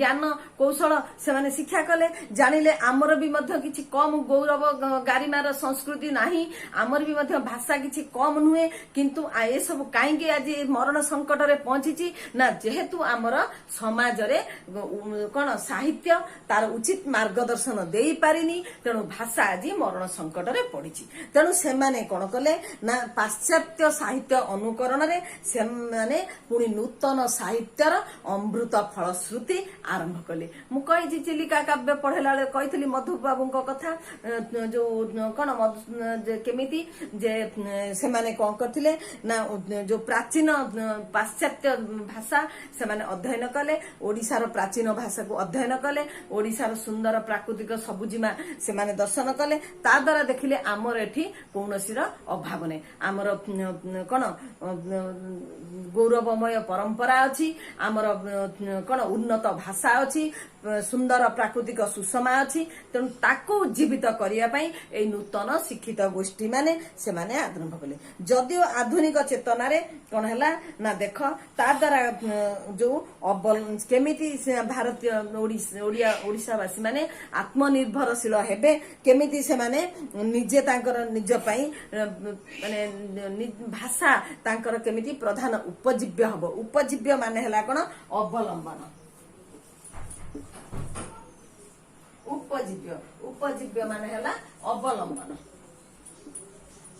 ଜ୍ଞାନ କୌଶଳ ସେମାନେ ଶିକ୍ଷା କଲେ। ଜାଣିଲେ ଆମର ବି ମଧ୍ୟ କିଛି କମ ଗୌରବ ଗାରିମାର ସଂସ୍କୃତି ନାହିଁ, ଆମର ବି ମଧ୍ୟ ଭାଷା କିଛି କମ ନୁହେଁ। କିନ୍ତୁ ଏସବୁ କାହିଁକି ଆଜି ମରଣ ସଙ୍କଟରେ ପହଞ୍ଚିଛି ନା ଯେହେତୁ ଆମର ସମାଜରେ କଣ ସାହିତ୍ୟ ତାର ଉଚିତ ମାର୍ଗଦର୍ଶନ ଦେଇପାରିନି। ତେଣୁ ଭାଷା ଆଜି ମରଣ ସଙ୍କଟରେ ପଡିଛି। ତେଣୁ ସେମାନେ କଣ କଲେ ନା ପାଶ୍ଚାତ୍ୟ ସାହିତ୍ୟ ଅନୁକରଣରେ ସେମାନେ ପୁଣି ନୂତନ ସାହିତ୍ୟର ଅମୃତ ଫଳଶ୍ରୁତି ଆରମ୍ଭ କଲେ। ମୁଁ କହିଛି ଚିଲିକା କାବ୍ୟ ପଢିଲା ବେଳେ କହିଥିଲି ମଧୁବାବୁଙ୍କ କଥା ଯୋଉ କଣ କେମିତି ଯେ ସେମାନେ କଣ କରିଥିଲେ ନା ଯୋଉ ପ୍ରାଚୀନ ପାଶ୍ଚାତ୍ୟ ଭାଷା ସେମାନେ ଅଧ୍ୟୟନ अध्ययन कले ओडिशार प्राचीन भाषा को अध्ययन कले ओडिशार सुंदर प्राकृतिक सबुजिमा से माने दर्शन कले ता द्वारा देखिले आमर एठी कौनसी अभाव नहीं आमर कौन गौरवमय परंपरा अच्छी आमर कौन उन्नत भाषा अच्छी सुंदर प्राकृतिक सुषमा अच्छी तेणु ताको उज्जीवित करने नूतन शिक्षित गोष्ठी माने से माने आरंभ कले जदिओ आधुनिक चेतना रे कौन है ना देख ता द्वारा जो केमिति भारतीय ओडिशावासी माने आत्मनिर्भरशील हेबे केमिति से माने निजे तांकर निज पई माने भाषा तांकर केमिति प्रधान उपजीव्य हबो उपजीव्य माने हला कोन अवलंबन उपजीव्य माने हला अवलंबन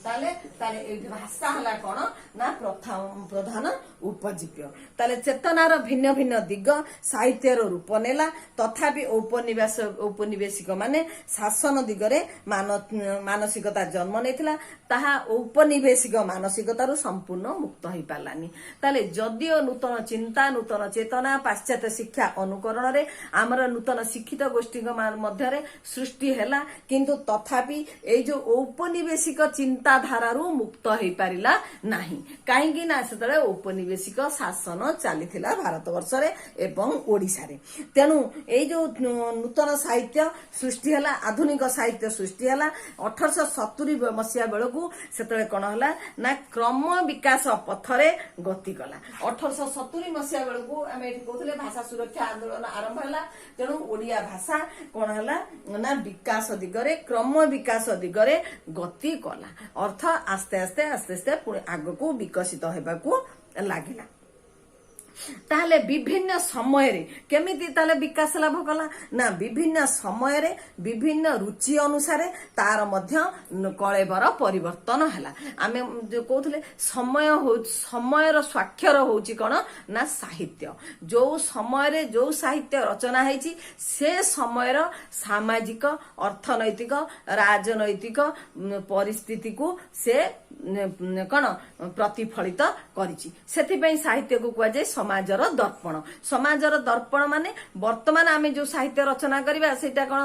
ताले ताले भाषा हला कोन ना प्रधान उपजीव्य ताले चेतनार भिन्न भिन्न दिग साहित्यर रूप नेला तथापि औपनिवेशिक माने शासन दिगरे मानसिकता जन्म नेथिला ताहा औपनिवेशिक मानसिकतारू संपूर्ण मुक्त होई पालानी ताले जदिओ नूतन चिंता नूतन चेतना पाश्चात्य शिक्षा अनुकरण रे आमर नूतन शिक्षित गोष्ठी मध्य सृष्टि हेला किंतु तथापि ए जो औपनिवेशिक चिंताधारारू मुक्त होई पारिला नाही काहेकि ना सेतले औपनिवेशिक शासन चलीथिला भारत वर्ष रे एवं ओडिसा रे तेनु ए जो नूतन साहित्य सृष्टि हला आधुनिक साहित्य सृष्टि हला 1870 मसिया बेलकू सेतले कोन हला ना क्रम विकास पथरे गति कला 1870 मसिया बेलकू आमे एठी कहथले भाषा सुरक्षा आंदोलन आरंभ हला तेनु ओडिया भाषा कोन हला ना विकास दिगरे क्रम विकास दिगरे गति कला अर्थ आस्ते आस्ते आस्ते आस्ते पुणी आगको विकसित हेबाकू लागिला ताहले विभिन्न समय रे केमिति ताले विकास लाभ कला ना विभिन्न समय रे विभिन्न रुचि अनुसार तार मध्य कलेबर परिवर्तन हला आमे जो कहथले समयर स्वाक्षर होची कोन ना साहित्य जो समय रे जो साहित्य रचना हेची से समयर सामाजिक अर्थनैतिक राजनैतिक परिस्थिति को से कोन प्रतिफलित करिछि सेति पई साहित्य को कुआ जाय समाजर दर्पण माने वर्तमान आमे जो साहित्य रचना करिबा सेटा कोन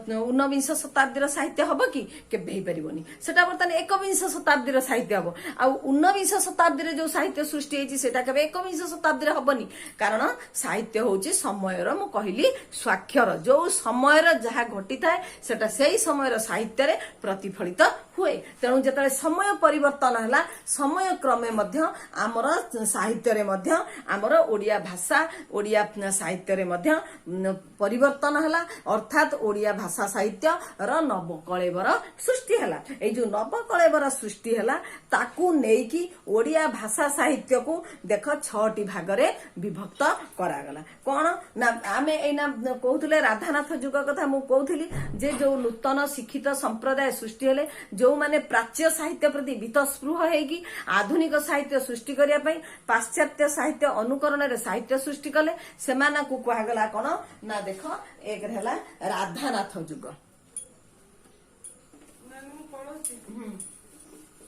19 शताब्दी साहित्य हबो कि केबे हे परिबोनी सेटा वर्तमान 21 शताब्दी साहित्य हबो आ 19 शताब्दी जो साहित्य सृष्टि हेची सेटा केबे 21 शताब्दी हबोनी कारण साहित्य होची समयर मु कहिली स्वाक्षर जो समयर जहा घटी थाए सेटा सेही समयर साहित्य रे प्रतिफलित हुए तेणु जतले समय परिवर्तन हला समय क्रमे मध्य आमर साहित्य रे मध्य आमर ओडिया भाषा ओडिया साहित्य रे मध्य परिवर्तन हला अर्थात ओडिया भाषा साहित्य र नवकलेबर सृष्टि हला ए जो नवकलेबर सृष्टि हला ताकू नेकी ओडिया भाषा साहित्य को देख 6टी भाग रे विभक्त करा गला कोन ना आमे एना कहउतले राधानाथ जुग कथा मु कहउथली जे जो नूतन शिक्षित संप्रदाय सृष्टि हेले जो माने प्राच्य साहित्य प्रति वितस्पृह हेगी आधुनिक साहित्य सृष्टि करिया पई पाश्चात्य साहित्य अनुकरण रे साहित्य सृष्टि कले सेमाना को कहगला कोन ना देख एक रहला राधानाथ जुग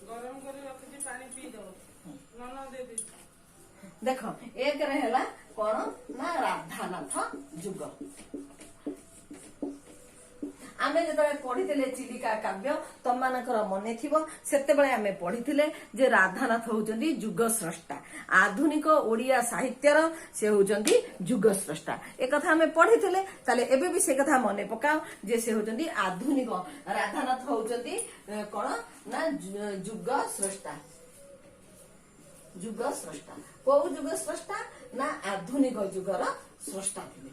गरम करे रखि पानी पी दो नन दे दे देख एक रहला कोन ना राधानाथ जुग आमे जतले पढ़िथिले चिलिका काव्य तम मानकर मने थिबो सेते बेले आमे पढ़िथिले जे राधानाथ होउचंदी जुग स्रष्टा आधुनिक ओडिया साहित्यर से होउचंदी जुग स्रष्टा ए कथा आमे पढ़िथिले ताले एबे भी से कथा मने पकाओ जे से होउचंदी आधुनिक राधानाथ होउचंदी कोन ना जुग स्रष्टा को जुग स्रष्टा ना आधुनिक जुगर स्रष्टा थिले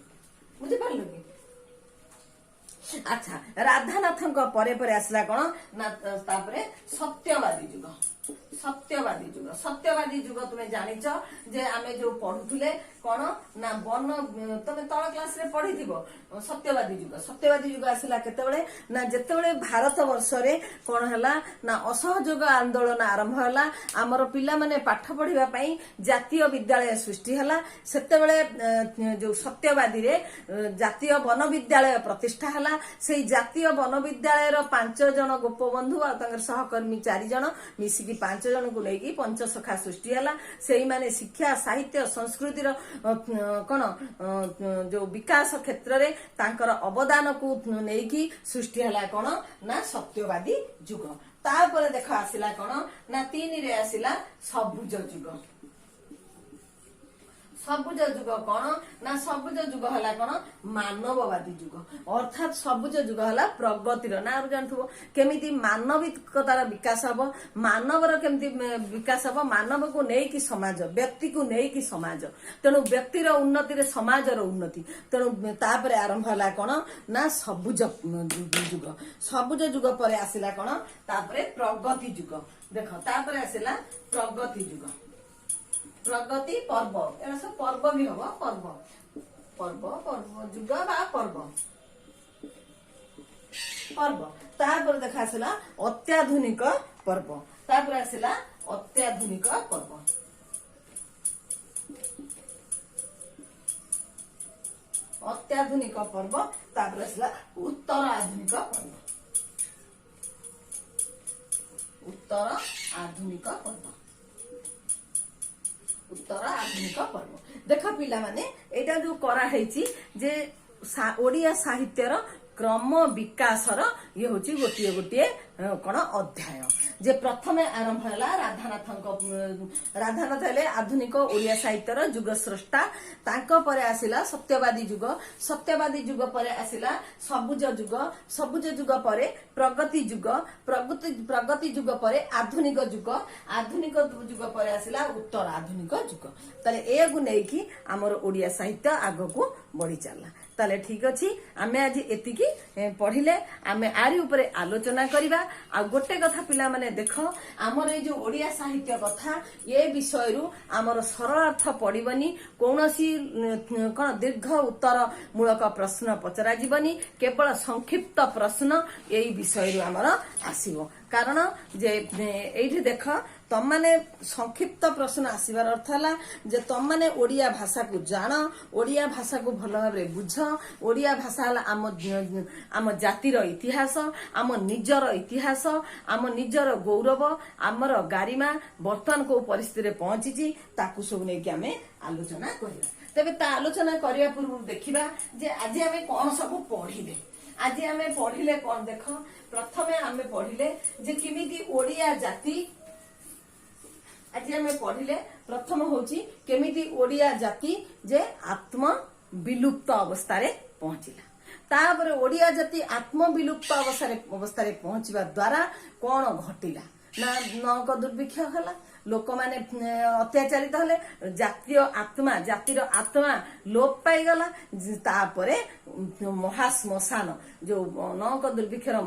बुझि पारलो कि अच्छा राधानाथ परे परे आसला कौन ना तापरे सत्यवादी जुग तुम्हें जानिच जे आमे जो पढ़ुले कौन ना वन तमे तळ क्लास रे पढ़ी थिबो सत्यवादी जुग आसला केतेबेले ना जेतेबेले भारत वर्ष रे कोन हला ना असहयोग आंदोलन आरंभ हला हमर पिला माने पाठ पढ़िबा पई जातीय विद्यालय सृष्टि हला सेतेबेले जो सत्यवादी रे जातीय वन विद्यालय प्रतिष्ठा हला सेई जातीय वन विद्यालय रो 5 जन गोपबंधु आ तंगर सहकर्मी 4 जन मिसिकी ନେଇକି 5 ଜଣଙ୍କୁ ନେଇକି ପଞ୍ଚସଖା ସୃଷ୍ଟି ହେଲା। ସେଇମାନେ ଶିକ୍ଷା ସାହିତ୍ୟ ସଂସ୍କୃତିର କଣ ଯୋଉ ବିକାଶ କ୍ଷେତ୍ରରେ ତାଙ୍କର ଅବଦାନକୁ ନେଇକି ସୃଷ୍ଟି ହେଲା କଣ ନା ସତ୍ୟବାଦୀ ଯୁଗ। ତାପରେ ଦେଖ ଆସିଲା କଣ ନା 3ରେ ଆସିଲା ସବୁଜ ଯୁଗ। ସବୁଜ ଯୁଗ କଣ ନା ସବୁଜ ଯୁଗ ହେଲା କଣ ମାନବବାଦୀ ଯୁଗ। ଅର୍ଥାତ ସବୁଜ ଯୁଗ ହେଲା ପ୍ରଗତିର ନା ଜାଣିଥିବ କେମିତି ମାନବିକତାର ବିକାଶ ହବ, ମାନବର କେମିତି ବିକାଶ ହବ, ମାନବକୁ ନେଇକି ସମାଜ, ବ୍ୟକ୍ତିକୁ ନେଇକି ସମାଜ, ତେଣୁ ବ୍ୟକ୍ତିର ଉନ୍ନତିରେ ସମାଜର ଉନ୍ନତି। ତେଣୁ ତାପରେ ଆରମ୍ଭ ହେଲା କଣ ନା ସବୁଜ ଯୁଗ। ସବୁଜ ଯୁଗ ପରେ ଆସିଲା କଣ ତାପରେ ପ୍ରଗତି ଯୁଗ। ଦେଖ ତାପରେ ଆସିଲା ପ୍ରଗତି ଯୁଗ। ପ୍ରଗତି ପର୍ବ, ଏଗୁଡ଼ା ସବୁ ପର୍ବ ବି ହବ, ପର୍ବ ପର୍ବ ପର୍ବ ଯୁଗ ବା ପର୍ବ ପର୍ବ। ତାପରେ ଦେଖା ଆସିଲା ଅତ୍ୟାଧୁନିକ ପର୍ବ। ତାପରେ ଆସିଲା ଅତ୍ୟାଧୁନିକ ପର୍ବ। ଅତ୍ୟାଧୁନିକ ପର୍ବ। ତାପରେ ଆସିଲା ଉତ୍ତର ଆଧୁନିକ ପର୍ବ। ଉତ୍ତର ଆଧୁନିକ ପର୍ବ। ଉତ୍ତର ଆଧୁନିକ ପର୍ବ। ଦେଖ ପିଲାମାନେ ଏଇଟା ଯୋଉ କରାହେଇଛି ଯେ ଓଡିଆ ସାହିତ୍ୟର କ୍ରମ ବିକାଶର ଇଏ ହଉଛି ଗୋଟିଏ ଗୋଟିଏ କଣ ଅଧ୍ୟାୟ। ଯେ ପ୍ରଥମେ ଆରମ୍ଭ ହେଲା ରାଧାନାଥ ହେଲେ ଆଧୁନିକ ଓଡିଆ ସାହିତ୍ୟର ଯୁଗ ସ୍ରଷ୍ଟା। ତାଙ୍କ ପରେ ଆସିଲା ସତ୍ୟବାଦୀ ଯୁଗ। ସତ୍ୟବାଦୀ ଯୁଗ ପରେ ଆସିଲା ସବୁଜ ଯୁଗ। ସବୁଜ ଯୁଗ ପରେ ପ୍ରଗତି ଯୁଗ। ପ୍ରଗତି ଯୁଗ ପରେ ଆଧୁନିକ ଯୁଗ। ଆଧୁନିକ ଯୁଗ ପରେ ଆସିଲା ଉତ୍ତର ଆଧୁନିକ ଯୁଗ। ତାହେଲେ ଏହାକୁ ନେଇକି ଆମର ଓଡିଆ ସାହିତ୍ୟ ଆଗକୁ ବଢି ଚାଲିଲା। ତାହେଲେ ଠିକ ଅଛି, ଆମେ ଆଜି ଏତିକି ପଢିଲେ, ଆମେ ଆରି ଉପରେ ଆଲୋଚନା କରିବା। ଆଉ ଗୋଟେ କଥା ପିଲାମାନେ ଦେଖ, ଆମର ଏଇ ଯୋଉ ଓଡିଆ ସାହିତ୍ୟ କଥା ଏ ବିଷୟରୁ ଆମର ସରଳାର୍ଥ ପଡିବନି, କୌଣସି କଣ ଦୀର୍ଘ ଉତ୍ତର ମୂଳକ ପ୍ରଶ୍ନ ପଚରା ଯିବନି, କେବଳ ସଂକ୍ଷିପ୍ତ ପ୍ରଶ୍ନ ଏଇ ବିଷୟରୁ ଆମର ଆସିବ। କାରଣ ଯେ ଏଇଠି ଦେଖ ତମମାନେ ସଂକ୍ଷିପ୍ତ ପ୍ରଶ୍ନ ଆସିବାର ଅର୍ଥ ହେଲା ଯେ ତମମାନେ ଓଡିଆ ଭାଷାକୁ ଜାଣ, ଓଡିଆ ଭାଷାକୁ ଭଲ ଭାବରେ ବୁଝ। ଓଡିଆ ଭାଷା ହେଲା ଆମ ଜାତିର ଇତିହାସ, ଆମ ନିଜର ଇତିହାସ, ଆମ ନିଜର ଗୌରବ, ଆମର ଗାରିମା ବର୍ତ୍ତମାନ କୋଉ ପରିସ୍ଥିତିରେ ପହଞ୍ଚିଛି ତାକୁ ସବୁ ନେଇକି ଆମେ ଆଲୋଚନା କରିବା। ତେବେ ତା ଆଲୋଚନା କରିବା ପୂର୍ବରୁ ଦେଖିବା ଯେ ଆଜି ଆମେ କଣ ସବୁ ପଢିଲେ। ଆଜି ଆମେ ପଢିଲେ କଣ ଦେଖ, ପ୍ରଥମେ ଆମେ ପଢିଲେ ଯେ କେମିତି ଓଡିଆ ଜାତି, ଆଜି ଆମେ ପଢିଲେ ପ୍ରଥମ ହଉଛି କେମିତି ଓଡିଆ ଜାତି ଯେ ଆତ୍ମ ବିଲୁପ୍ତ ଅବସ୍ଥାରେ ପହଞ୍ଚିଲା। ତାପରେ ଓଡିଆ ଜାତି ଆତ୍ମ ବିଲୁପ୍ତ ଅବସ୍ଥାରେ ପହଞ୍ଚିବା ଦ୍ୱାରା କଣ ଘଟିଲା ନା ନଅଙ୍କ ଦୁର୍ଭିକ୍ଷ ହେଲା, ଲୋକମାନେ ଅତ୍ୟାଚାରିତ ହେଲେ, ଜାତିର ଆତ୍ମା ଲୋପ ପାଇଗଲା। ତାପରେ ମହାଶ୍ମଶାନ ଯୋଉ ନଅଙ୍କ ଦୁର୍ଭିକ୍ଷର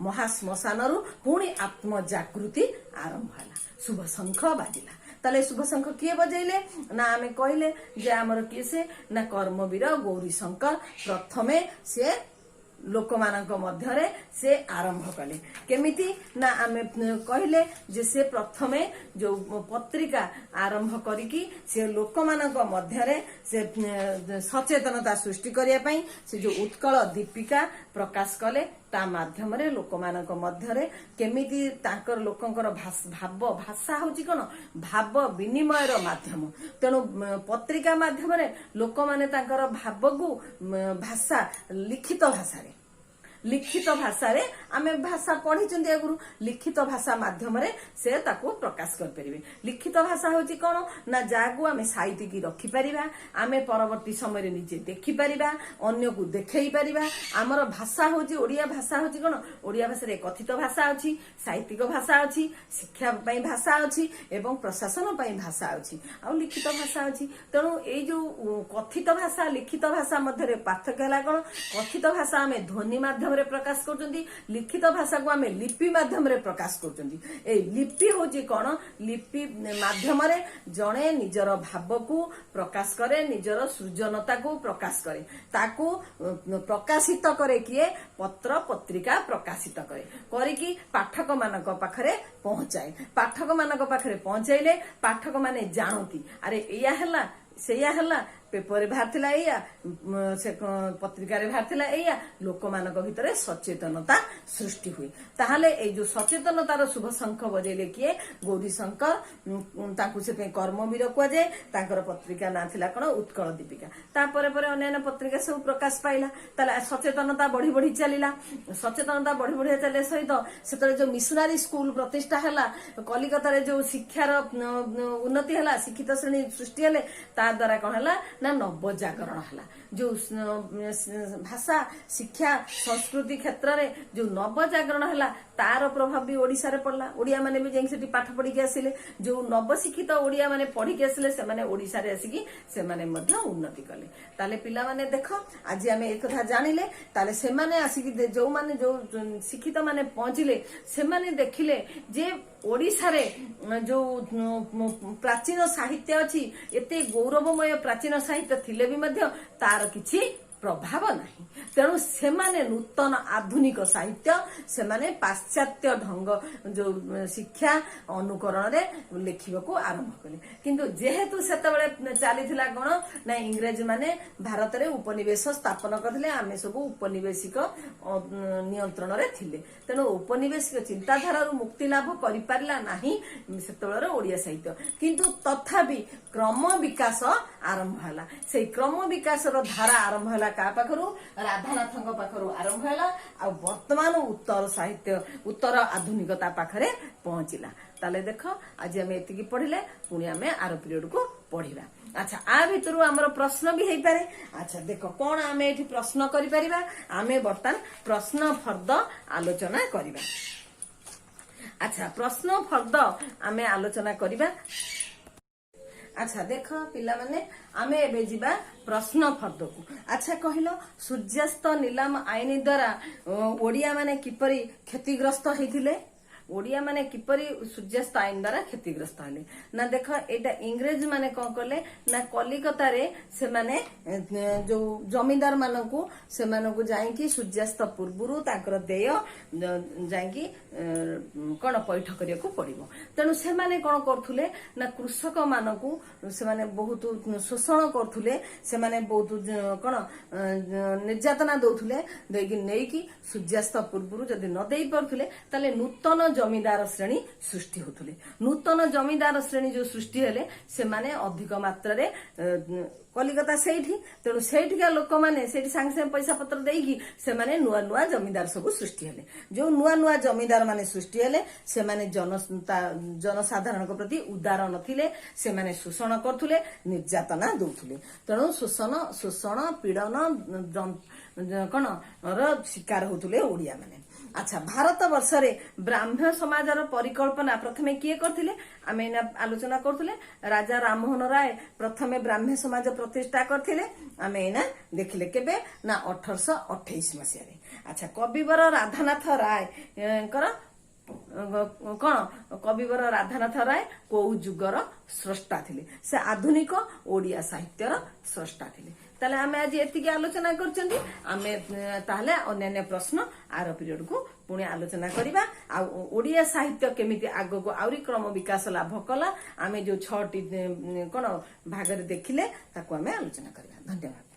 ମହାଶ୍ମଶାନରୁ ପୁଣି ଆତ୍ମ ଜାଗୃତି ଆରମ୍ଭ ହେଲା। ଶୁଭ ଶଙ୍ଖ ବାଜିଲା। ତାହେଲେ ଶୁଭ ଶଙ୍ଖ କିଏ ବଜେଇଲେ ନା ଆମେ କହିଲେ ଯେ ଆମର କିଏ ସେ ନା କର୍ମବୀର ଗୌରୀଶଙ୍କର ପ୍ରଥମେ ସେ ଲୋକମାନଙ୍କ ମଧ୍ୟରେ ସେ ଆରମ୍ଭ କଲେ। କେମିତି ନା ଆମେ କହିଲେ ଯେ ସେ ପ୍ରଥମେ ଯୋଉ ପତ୍ରିକା ଆରମ୍ଭ କରିକି ସେ ଲୋକମାନଙ୍କ ମଧ୍ୟରେ ସେ ସଚେତନତା ସୃଷ୍ଟି କରିବା ପାଇଁ ସେ ଯୋଉ ଉତ୍କଳ ଦୀପିକା ପ୍ରକାଶ କଲେ। ତା ମାଧ୍ୟମରେ ଲୋକମାନଙ୍କ ମଧ୍ୟରେ କେମିତି ତାଙ୍କର ଲୋକଙ୍କର ଭାଷା ହଉଛି କଣ ଭାବ ବିନିମୟର ମାଧ୍ୟମ। ତେଣୁ ପତ୍ରିକା ମାଧ୍ୟମରେ ଲୋକମାନେ ତାଙ୍କର ଭାବକୁ ଭାଷା ଲିଖିତ ଭାଷାରେ ଆମେ ଭାଷା ପଢିଛନ୍ତି ଆଗରୁ, ଲିଖିତ ଭାଷା ମାଧ୍ୟମରେ ସେ ତାକୁ ପ୍ରକାଶ କରିପାରିବେ। ଲିଖିତ ଭାଷା ହଉଛି କଣ ନା ଯାହାକୁ ଆମେ ସାଇତିକି ରଖିପାରିବା, ଆମେ ପରବର୍ତ୍ତୀ ସମୟରେ ନିଜେ ଦେଖିପାରିବା, ଅନ୍ୟକୁ ଦେଖେଇ ପାରିବା। ଆମର ଭାଷା ହଉଛି ଓଡିଆ ଭାଷା ହଉଛି କଣ, ଓଡିଆ ଭାଷାରେ କଥିତ ଭାଷା ଅଛି, ସାହିତ୍ୟିକ ଭାଷା ଅଛି, ଶିକ୍ଷା ପାଇଁ ଭାଷା ଅଛି ଏବଂ ପ୍ରଶାସନ ପାଇଁ ଭାଷା ଅଛି, ଆଉ ଲିଖିତ ଭାଷା ଅଛି। ତେଣୁ ଏଇ ଯୋଉ କଥିତ ଭାଷା ଲିଖିତ ଭାଷା ମଧ୍ୟରେ ପାର୍ଥକ୍ୟ ହେଲା କଣ, କଥିତ ଭାଷା ଆମେ ଧ୍ୱନି ମାଧ୍ୟମରେ ପ୍ରକାଶ କରୁଛନ୍ତି, ଲିଖିତ ଭାଷାକୁ ଆମେ ଲିପି ମାଧ୍ୟମରେ ପ୍ରକାଶ କରୁଛନ୍ତି। ଏଇ ଲିପି ହଉଛି କଣ, ଲିପି ମାଧ୍ୟମରେ ଜଣେ ନିଜର ଭାବକୁ ପ୍ରକାଶ କରେ, ନିଜର ସୃଜନତାକୁ ପ୍ରକାଶ କରେ, ତାକୁ ପ୍ରକାଶିତ କରେ କିଏ, ପତ୍ର ପତ୍ରିକା ପ୍ରକାଶିତ କରେ, କରିକି ପାଠକ ମାନଙ୍କ ପାଖରେ ପହଞ୍ଚାଏ। ପାଠକ ମାନଙ୍କ ପାଖରେ ପହଞ୍ଚାଇଲେ ପାଠକ ମାନେ ଜାଣନ୍ତି, ଆରେ ଏଇଆ ହେଲା ସେଇଆ ହେଲା, पेपर बाहर एया से पत्रिकार बाहर एया लोक मान भितर सचेतनता सृष्टि हुए ताहले ए जो सचेतनतार शुभ शंख बजेले किए गौरी शंकर ताकू से कर्मवीर कुआए तांकर पत्रिका ना थिला कण उत्कल दीपिका तापरे परे अन्य पत्रिका सब प्रकाश पाइला ताले सचेतनता बढ़ी बढ़ी चलीला सचेतनता बढ़ी बढ़ी चले सहित से जो मिशनारी स्कूल प्रतिष्ठा हैला कलिकता रे जो शिक्षार उन्नति हैला शिक्षित श्रेणी सृष्टि हेले ता द्वारा कौन हैला ना नव जागरण हैला जो भाषा शिक्षा संस्कृति क्षेत्र में जो नव जागरण हैला तार प्रभाव भी ओडिशा रे पड़ला ओडिया माने भी जेंकी पाठ पढ़ी के आसिले जो नव शिक्षित ओडिया माने पढ़ी के आसिले से माने ओडिशा रे आसिकी से माने मध्य उन्नति कले ताले पिला माने देखो आज आमे एक कथा जानिले ताले से माने आसिकी जो माने जो शिक्षित माने पहुंचिले से माने देखिले जे ओडिशा रे जो प्राचीन साहित्य अच्छी एते गौरवमय प्राचीन साहित्य थिले भी मध्य तार किछि प्रभाव नहीं तेणु से माने नूतन आधुनिक साहित्य से माने पाश्चात्य ढंग जो शिक्षा अनुकरण रे लिखिबा को आरंभ कले किंतु जेहेतु सेतबेले चलीथिला कोन ना इंग्रज माने भारत रे उपनिवेश स्थापन करथिले आमे सब उपनिवेशिक नियंत्रण रे थिले तेणु उपनिवेशिक चिंताधारा रु मुक्ति लाभ करि पारला नाही सेतबेले ओडिया साहित्य किंतु तथापि क्रम विकास आरंभ हला से क्रम विकास रो धारा आरंभ हला का पाखरु राधानाथ पाखरु आरंभ है आ वर्तमान उत्तर साहित्य उत्तर आधुनिकता पाखरे पहुंचला ताले देख आज आम एति पढ़िले पुणी आम आर पीरियड को पढ़िबा अच्छा आ भितर आमर प्रश्न भी हो पारे अच्छा देख कौन आम ये प्रश्न करिपरिबा आमे बर्तमान प्रश्न फर्द आलोचना करिबा अच्छा प्रश्न फर्द आमे आलोचना करिबा अच्छा देख पिला माने आमे एबे जिबा प्रश्न फर्द को अच्छा कहलो सूर्यास्त नीलाम आईन द्वारा ओडिया माने किपरि क्षतिग्रस्त हेथिले ओडिया माने किपरि सूर्यास्त आईन द्वारा क्षतिग्रस्त हेले ना देख एटा इंग्रेज माने कोन करले ना कलिकता रे से माने जो जमींदार मानकू से मानकू जाई कि सूर्यास्त पूर्वरु ताकर देय जाई कि कोन पैठ करिया को पड़िबो तेनु से माने कोन करथुले ना कृषक मानकू से माने बहुत शोषण करथुले से माने बहुत कोन निर्यातना दउथुले देकी नेई कि सूर्यास्त पूर्वरु जदी न देई परथुले ताले नूतन जमींदार श्रेणी सृष्टि होथुले नूतन जमींदार श्रेणी जो सृष्टि हेले से माने अधिक मात्रा रे कलिकता सेठी तेणु सेठिका लोक माने सेठी सांगे सांगे पैसा पत्र देकी से माने नुआ नुआ जमींदार सब सृष्टि हेले जो नुआ नुआ जमींदार माने सृष्टि हेले से माने जनसाधारण प्रति उदार नथिले से माने शोषण करथुले निर्यातना दउथुले तेणु शोषण पीड़न कौन शिकार होथुले ओडिया माने अच्छा भारत वर्ष रे ब्राह्मण समाजर परिकल्पना प्रथमे किए करथिले आमे आलोचना करथिले राजा राममोहन राय प्रथमे ब्राह्मण समाज प्रतिष्ठा करथिले आमे एना देखिले केबे ना 1828 मसिया रे अच्छा कविवर राधानाथ राय कर कौन कविवर राधानाथ राय को जुगर स्रष्टा थिले से आधुनिक ओडिया साहित्यर स्रष्टा थिले ताले आमे आज एतिकी आलोचना करछंती आमे ताले अन्य प्रश्न आर पीरियड को पुणी आलोचना करिबा आ ओडिया साहित्य केमिति आगो को आउरी क्रम विकास लाभ कला आमे जो 6टी कोन भाग रे देखिले ताको आमे आलोचना करिबा धन्यवाद।